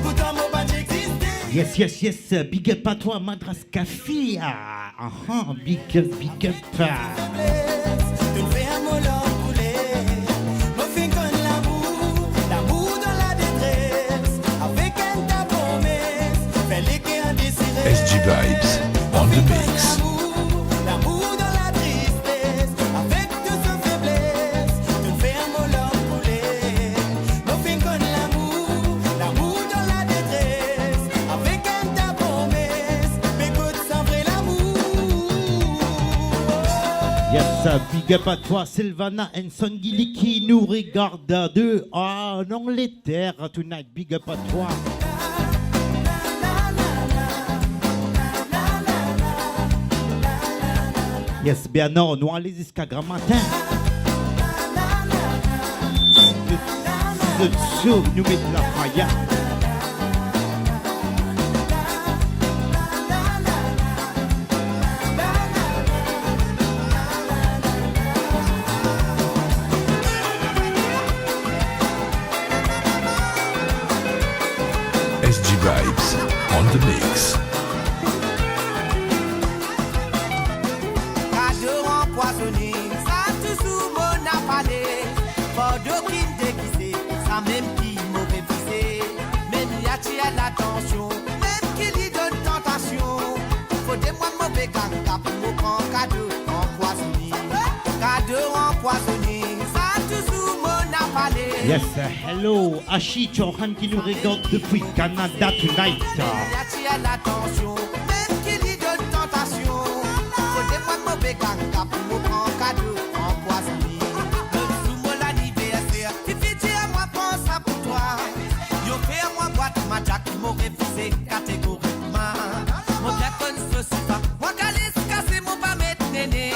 pourtant mon pas d'exister. Yes, yes, yes, big up à toi, Madras Kafia. Big up, big up. Tu me fais un mot l'encoulé, me fais comme l'amour dans la détresse, avec un ta promesse, fais-les qui ont désiré. SG Vibes on the mix. L'amour dans la tristesse, avec toute sa faiblesse, tu me fais un mot l'encoulé, me fais comme l'amour dans la détresse, avec un ta promesse, mais écoute sans vrai l'amour. Yes, big up à toi, Sylvana Henson Gilly qui nous regarde de en Angleterre tonight. Big up à toi. Yes, bien non, nous allons jusqu'à grand matin. Le dessous, nous mettons la fire. SG Vibes on the mix. Cadeau empoisonné, ça tout sous mon appalé. Bordeaux qui déguisé, ça même qui mauvais visé. Même y a-t-il l'attention, même qui lui donne tentation. Faut des mois de mauvais ganga pour me prendre cadeau empoisonné. Cadeau empoisonné, ça tout sous mon appalé. Yes, hello, Ashi Chohan qui nous regarde depuis Canada tonight. Y a-t-il l'attention, même qui lui donne tentation. Faut des mois de mauvais ganga pour me prendre cadeau empoisonné. Même sous mon anniversaire, tu fais dire à moi pense ça pour toi. Yo fait à moi boîte ma jack qui m'aurait refusé catégoriquement. Mon bien connu ceci pas, moi galère casser mon pas mettre néné.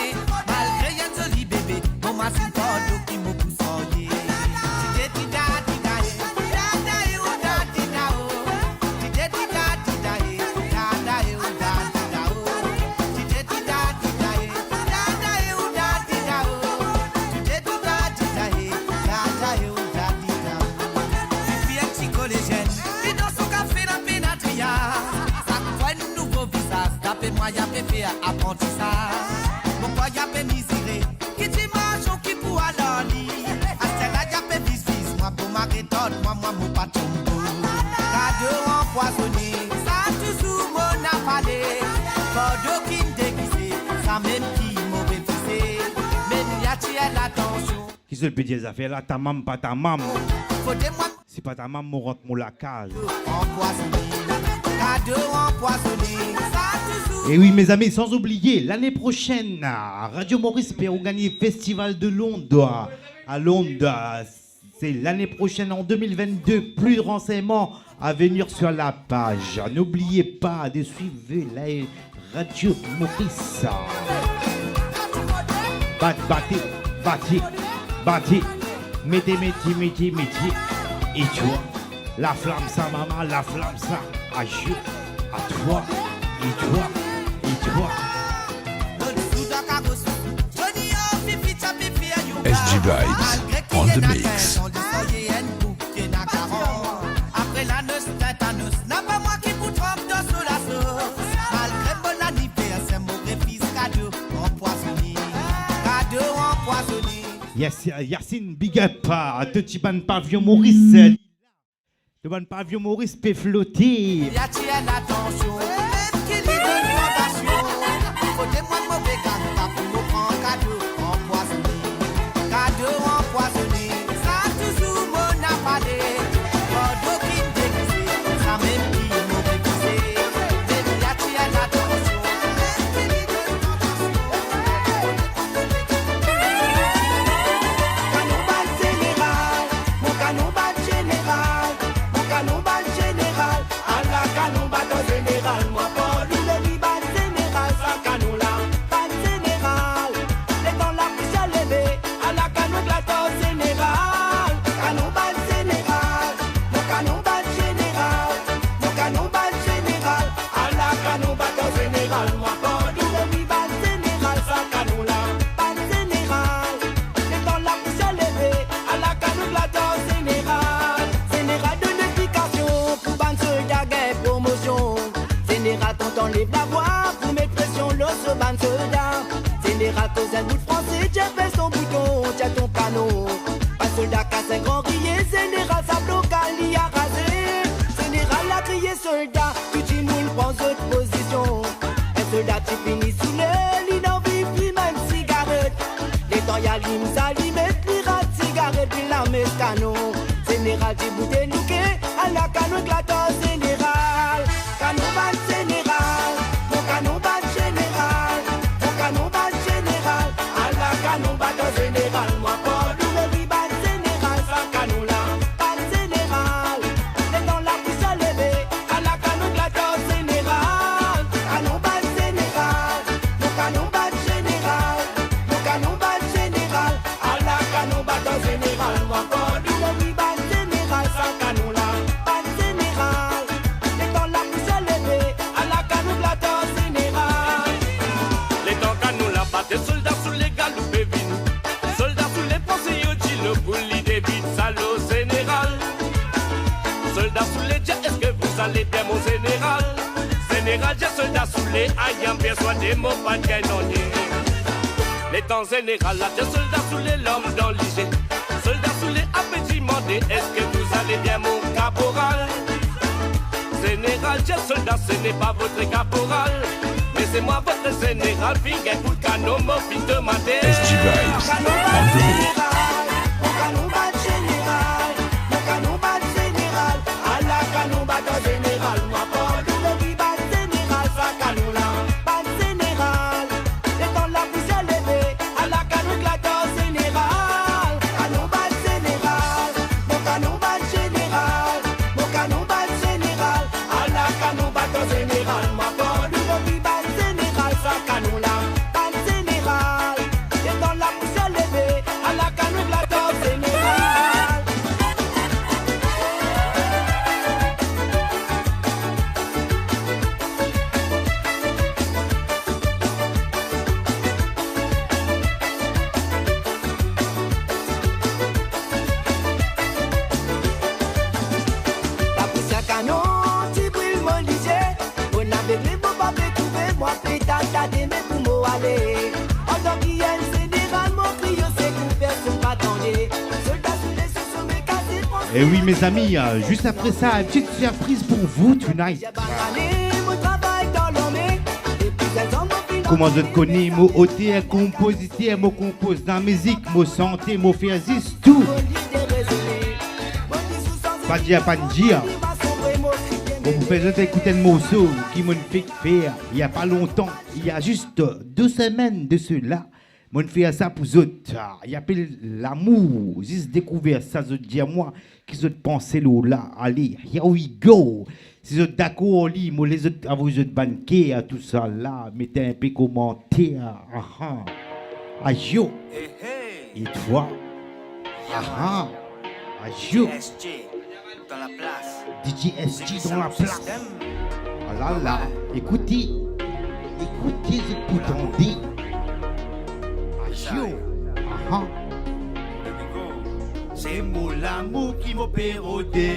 Malgré un joli bébé, mon massin Bordeaux qui me pousse en yé. Moi y'a fait apprentissage, mon boy y'a fait miséré, qui t'image ou qui pour aller, à celle-là y'a fait vis-vis, moi pour ma méthode, moi mon patron. Cadeau empoisonné, ça tout sous mon appalé, Bordeaux qui me déguisé, ça même qui m'aurait visé, même y'a-t-il l'attention. Qui se le peut dire ça fait là, ta maman, pas ta maman. C'est pas ta maman, rentre mon la cage. Empoisonné, cadeau empoisonné, ça tout sous. Et oui, mes amis, sans oublier, l'année prochaine, Radio Maurice peut organiser Festival de Londres. À Londres, c'est l'année prochaine, en 2022. Plus de renseignements à venir sur la page. N'oubliez pas de suivre la Radio Maurice. Battez. Mettez. Et toi, la flamme ça, maman, la flamme ça. À jour, à toi, et toi. SG Vibes on the mix. Après la noce, tétanos, n'a pas moi qui vous trompe dans sous la sauce. Malgré mon anniversaire, mon fils cadeau empoisonné. Cadeau empoisonné. Yes, Yacine, big up à Petit Ban Pavillon Maurice. Le Ban Pavillon Maurice peut flotter. Y a-t-il l'attention, même qui lui donne tentation. Faut des mois de mauvais ganga pour me prendre cadeau empoisonné. Cadeau empoisonné, ça toujours mon appalé. Bordeaux qui me déguisé, ça même qui m'aurait visé. Même y a-t-il l'attention, même qui lui donne tentation. Canobal général, mon canobal général, mon canobal général, à la canobal général, moi Paul le libal général. tiens fais son bouton, tiens ton canon. Un soldat casse un grand crier, général sa blocal y a rasé. Général a crié soldat, tout le monde prend cette position. Un soldat qui finit sous l'aile, il n'en vit plus même cigarette. Les temps y'a l'hymne, ça lui met plus rate cigarette, puis la met canon. Général dit bouteille louqué, à la canon éclatant général. Canon bat général, mon canon bat général. Mon canon bat général, à la canon bat général. Moi pas le bat général, ça canon là, bat général. Les dans la pousse à lever, à la canon éclatant général. Canon bat général, mon canon bat général. Mon canon bat général, à la canon bat général. Moi pas le bat général, ça canon là, bat général. Les dans la pousse à lever, à la canon éclatant général. Les temps qu'à nous la batte, soldats sous les galoupes et vines. Soldats sous les pensées, yo dit le bouli des vides, salaud général. Soldats sous les jets, est-ce que vous allez bien mon général? Général, j'ai soldats sous les ayants, persuadés, mon pas de gagnonnier. Les temps général, là, j'ai soldats sous les lames dans l'IG. Soldats sous les appétits mandés, est-ce que vous allez bien mon caporal? Général, j'ai soldat, ce n'est pas votre caporal. Mais c'est moi votre général, finger coup de canon, mon fils de ma tête. SG Vibes on the mix. Mon canon bat général, mon canon bat général, à la canon bat général. Moi pas le bat général, ça canon là, bat général. Les temps la pousse à lever, à la canon éclatant général. Canon bat général, mon canon bat général, mon canon bat général, à la canon bat général. Moi pas le bat général, ça canon là, bat général. Les temps la pousse à lever, à la canon éclatant général. La pousse à canon, tu brûles mon lycée. On avait les beaux papiers trouvés, moi pétata des mes pour m'aller. En tant qu'il y a une général, mon crio c'est couvert, son pas tendu. Soldats sous les sous sur mes casiers, Et oui, mes amis, juste après ça, une petite surprise pour vous tonight. mon travail dans l'armée. Depuis 16 ans, mon film. Comment je te connais, mon auteur, compositeur, mon compose dans la musique, mon santé, mon faire tout. Pas dire, pas dire. Bon, vous faites écouter un morceau qui m'a fait faire il n'y a pas longtemps, il y a juste 2 semaines de cela. M'a fait ça pour vous autres. Il appelle l'amour. Juste découvert ça, je dis à moi, qui se pensez là. Allez, here we go. Si vous êtes d'accord, moi les autres, à vous autres banquets, tout ça là, mettez un peu commentaire. Aïe. Et toi? Aïe. Dans la place. DJ SG dans la place. Ah là là, écoutez ce bouton D. Aïe. C'est mon l'amour qui m'opère au dé.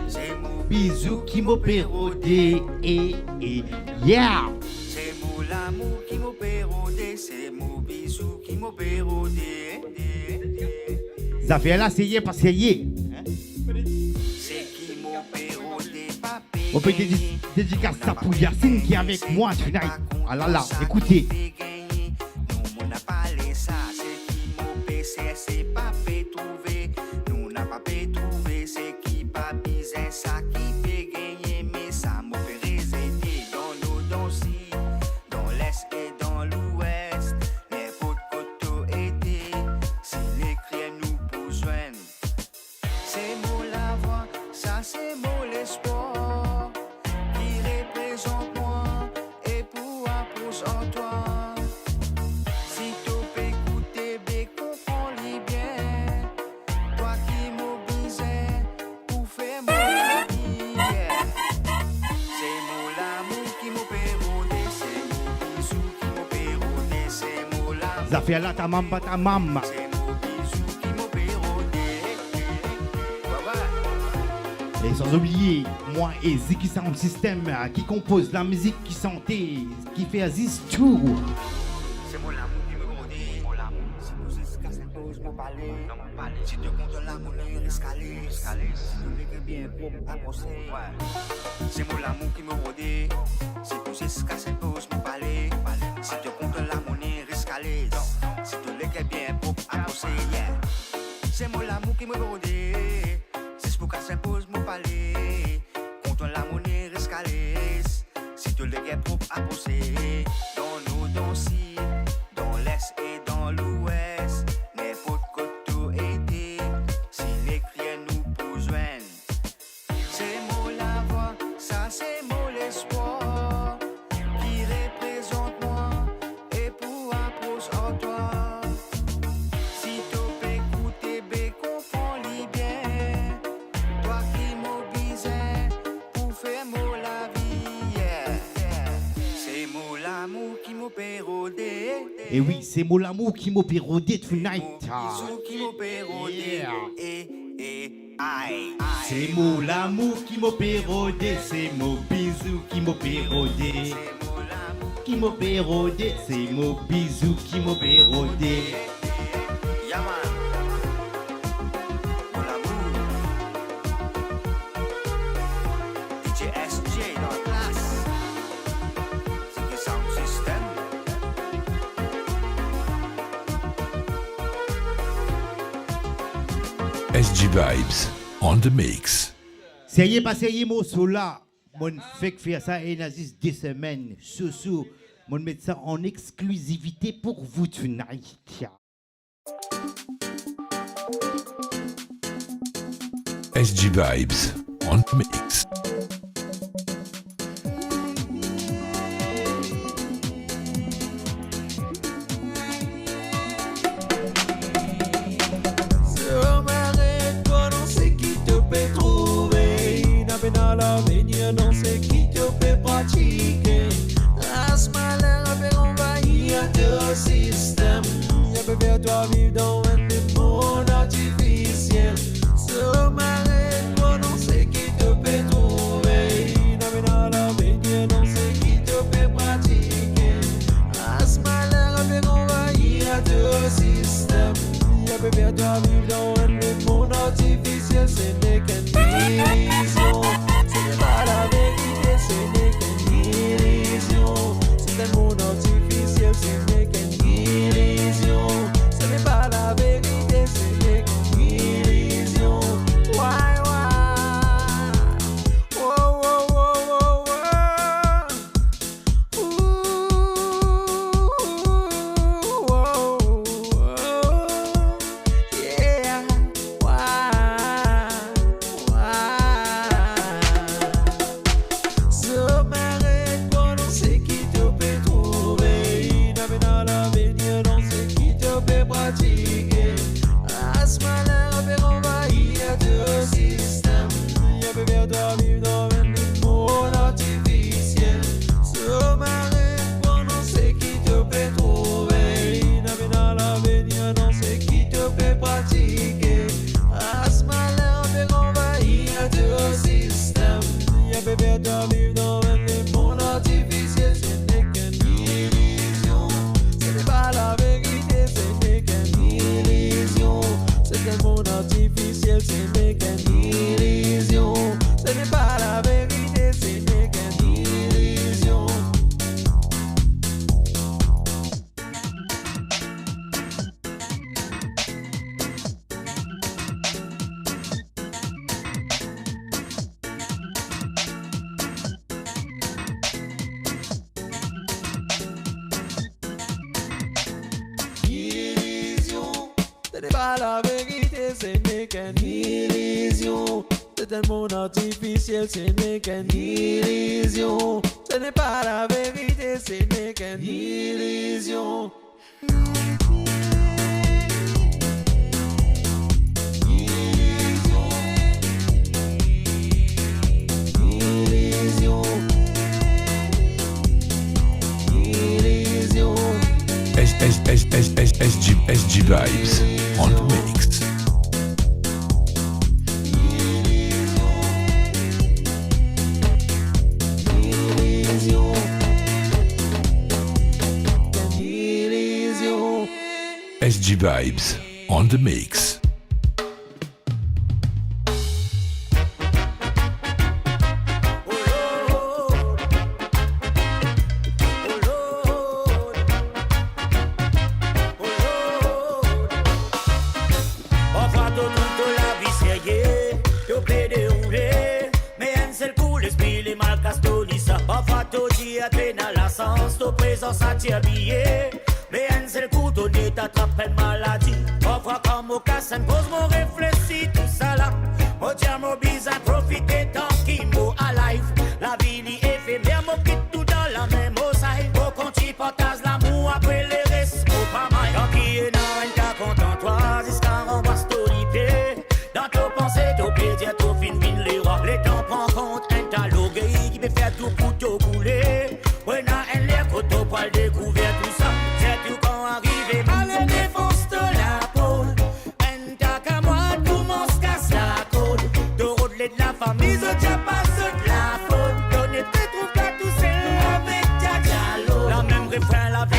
C'est mon bisou qui m'opère au dé. Yeah. C'est mon l'amour qui m'opère au dé. C'est mon bisou qui m'opère au dé. Ça fait là, c'est y est, parce que y est. On peut dédicacer ça pour Yacine qui est avec moi tonight. Ah là là, écoutez. C'est pas fait trouver, nous n'a pas fait trouver, c'est qui pas bizarre, ça qui fait gagner, mais ça m'a fait résider dans nos dansis, dans l'est et dans l'ouest, les potes coteaux étaient, si les crières nous besoin, c'est mot la voix, ça c'est mot l'espoir, qui représente moi, et pour approche en toi. Ça fait là ta maman, ta maman. Et sans oublier, moi et Ziggy Sound System qui compose la musique, qui santé, qui fait Aziz tout. C'est mon Si tu comptes la monnaie, riscalise. Si tu veux bien propre à penser. C'est mon l'amour qui me rodait. C'est pour jusqu'à cette pause, me parler. Si tu comptes la monnaie, riscalise. Si tu veux bien propre à penser. C'est mon l'amour qui me rodait. C'est pour qu'à cette pause, me parler. Compte la monnaie, riscalise. Si tu veux bien propre à penser. Dans nos dossiers, dans l'est et dans l'ouest. N'importe quoi tout été. Si les crières nous besoin. C'est mon la voix, ça c'est mon l'espoir. Qui représente moi et pour approche en toi. Si tu peux écouter, bé comprends-les bien. Toi qui m'obéissais pour faire mon la vie. C'est mon l'amour qui m'opère rodé. Et oui, c'est mon l'amour qui m'opère rodé tonight. Qui m'opère rodé. C'est mon l'amour qui m'opère rodé. C'est mon bisou qui m'opère rodé. Qui m'opère rodé. C'est mon bisou qui m'opère rodé. SJ dans la place. C'est le sound system. SG Vibes on the mix. Sérieux, pas sérieux, mon sola. Mon fait que faire ça et nazis des semaines. Sous, mon mettre ça en exclusivité pour vous tonight. SG Vibes on the mix. Dans l'avenir, non c'est qui te peut pratiquer. As malheur peut envahir ton système. Y'a peut faire toi vivre dans un monde artificiel. Ce marais, toi non c'est qui te peut trouver. Dans l'avenir, non c'est qui te peut pratiquer. As malheur peut envahir ton système. Y'a peut faire toi vivre dans un monde artificiel. C'est n'est qu'une illusion. Pas la vérité, ce n'est qu'une illusion. C'est un monde artificiel, ce n'est qu'une illusion. Ce n'est pas la vérité, ce n'est qu'une illusion. Why, why? Oh, oh, oh, oh, oh. Ooh, oh, oh. Yeah, why? pas la vérité, ce n'est qu'une illusion. C'est un monde artificiel, ce n'est qu'une illusion. Ce n'est pas la vérité, ce n'est qu'une illusion. SG Vibes on the mix. SG Vibes on the mix. maudit à peine à la sens, ton présence attire billet. Mais un seul coup donné t'attrape une maladie. Parfois quand mon casse un pose mon réfléchit tout ça là. Mon dieu mon bizarre profiter tant qu'il m'a alive. La vie est éphémère, mon quitte tout dans la même osaille. Au compte partage l'amour après les restes, pas mal. Tant qu'il est dans un cas content toi, jusqu'à rembourse tout l'idée. Dans ton pensée, ton pédiatre, ton fin les rois. Les temps prend compte un talogué qui peut faire tout pour te couler. Ouais, n'a un l'air qu'on t'a pas découvert tout ça. C'est tout quand arrive, mal défonce de la peau. Un tas qu'à moi, tout mon se casse la côte. De rodeler de la famille, je tiens pas de la faute. Donner tes trouves qu'à tout seul avec ta jalo. La même refrain, la vie.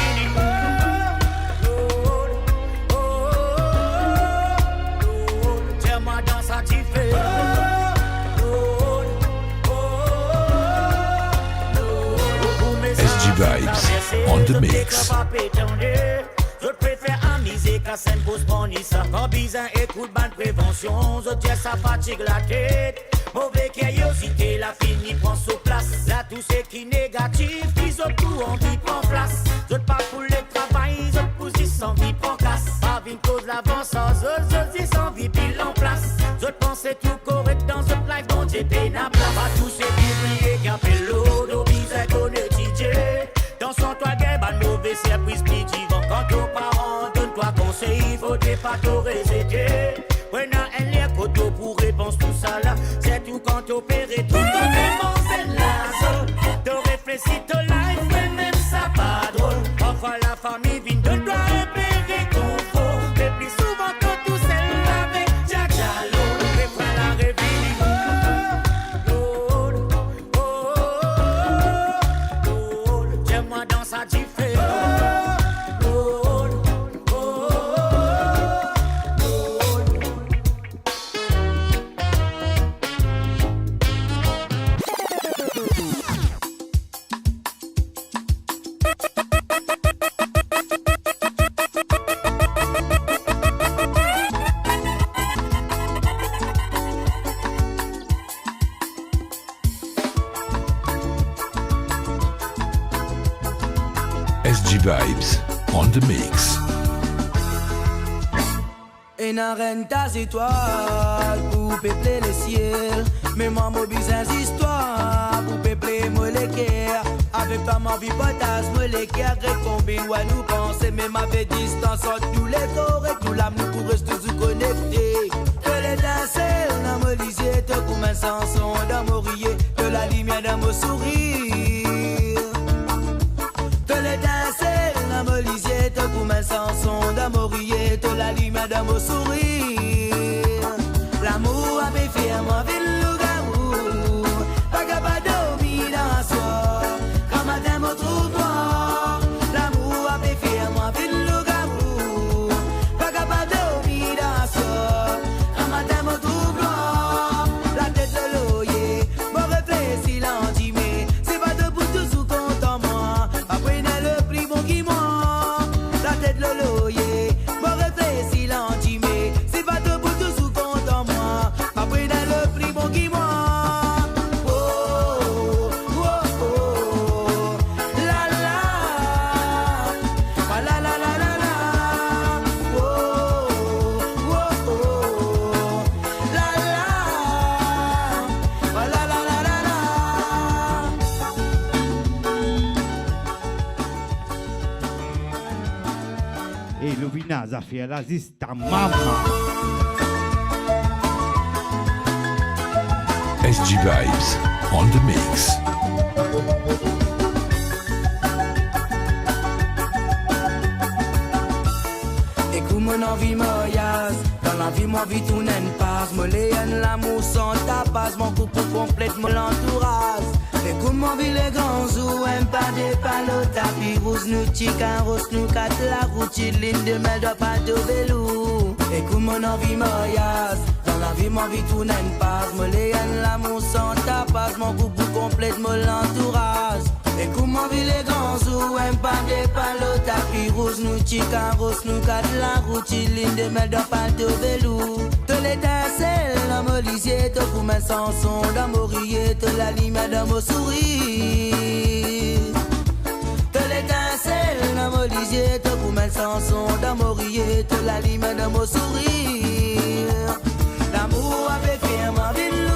Tiens-moi dans sa tifée. SG Vibes on the mix. Je préfère amuser qu'à s'impose ça. Quand bizarre écoute bonne prévention, je tiens ça fatigue la tête. Mauvais curiosité, la fini prend sur place. Là tout ce qui est négatif, ils ont tout envie prend place. Je pas pour le travail, je pousse sans vie prend casse. Pas une cause l'avance, je dis sans vie pile en place. Je pensais tout correct dans ce live dont j'étais n'a pas. Pas tous ces billets qui appellent l'eau, nos bizarres qu'on est DJ. Dans son toit, gain, ban mauvais surprise, petit vent. Quand tes parents donnent toi conseil, faudrait pas te réséter. Ouais, n'a un l'air coteau pour réponse tout ça là. C'est tout quand t'opérer, tout ton démon, c'est la zone. Te réfléchis, te life, mais même ça pas drôle. Parfois la famille vient de toi repérer qu'on faut. Mais plus souvent que tout seul avec Jack Jalo. Préfère la réveiller. Tiens-moi dans sa jiffée. SG Vibes on the mix. Et n'a rien tas étoiles pour peupler le ciel. Mais moi, mon business histoire pour peupler moi les cœurs. Avec toi, ma vie potasse, moi les cœurs. Combien ouais nous penser, même avec distance entre tous les corps et tout l'âme, nous pour rester tous connectés. Que l'étincelle dans mon lisier, te comme un chanson dans mon rier, que la lumière dans mon sourire. Que l'étincelle dans mon lisier, te comme un chanson dans mon rier, que la lumière dans mon sourire. L'amour avait fait à moi, ville loup-garou, pas capable de dormir dans soi. Quand matin me trouve noir, l'amour avait fait à moi, ville loup-garou, pas capable de dormir dans soi. Quand matin me trouve noir, la tête de l'oyer, me réfléchit l'endimé, c'est pas debout toujours content moi, après le plus bon qui moi. La tête de l'oyer, me réfléchit l'endimé, c'est pas debout toujours content moi, après le plus bon qui moi. Oh, oh, oh, la la, ah, la la la la la, oh, oh, oh, la la, ah, la la la la la. Et Lovina Zafia la zista mama. SG Vibes on the mix. Écoute mon envie moyase, dans la vie mon vie tout n'en passe, me léane l'amour sans ta passe, mon couple complètement l'entourage. Écoute mon vie les grands ou un pas de palo, tapis rouge nous chican, rose nous quatre la route, ligne de mer de pas de vélo. Écoute mon envie moyase, dans la vie mon vie tout n'en passe, me léane l'amour sans ta passe, mon couple complètement l'entourage. Écoute mon vie les grands ou un pas de palo, tapis rouge rose, nous chicaros, nous cadre la route, ligne de mettre dans palto velou. Te l'étincelle, dans mon lisier, te pour mes chansons, dans mon rier, te la lime dans mon sourire. Te l'étincelle, dans mon lisier, te pour mes chansons, dans mon rier, te la lime dans mon sourire. L'amour avait fait ma ville.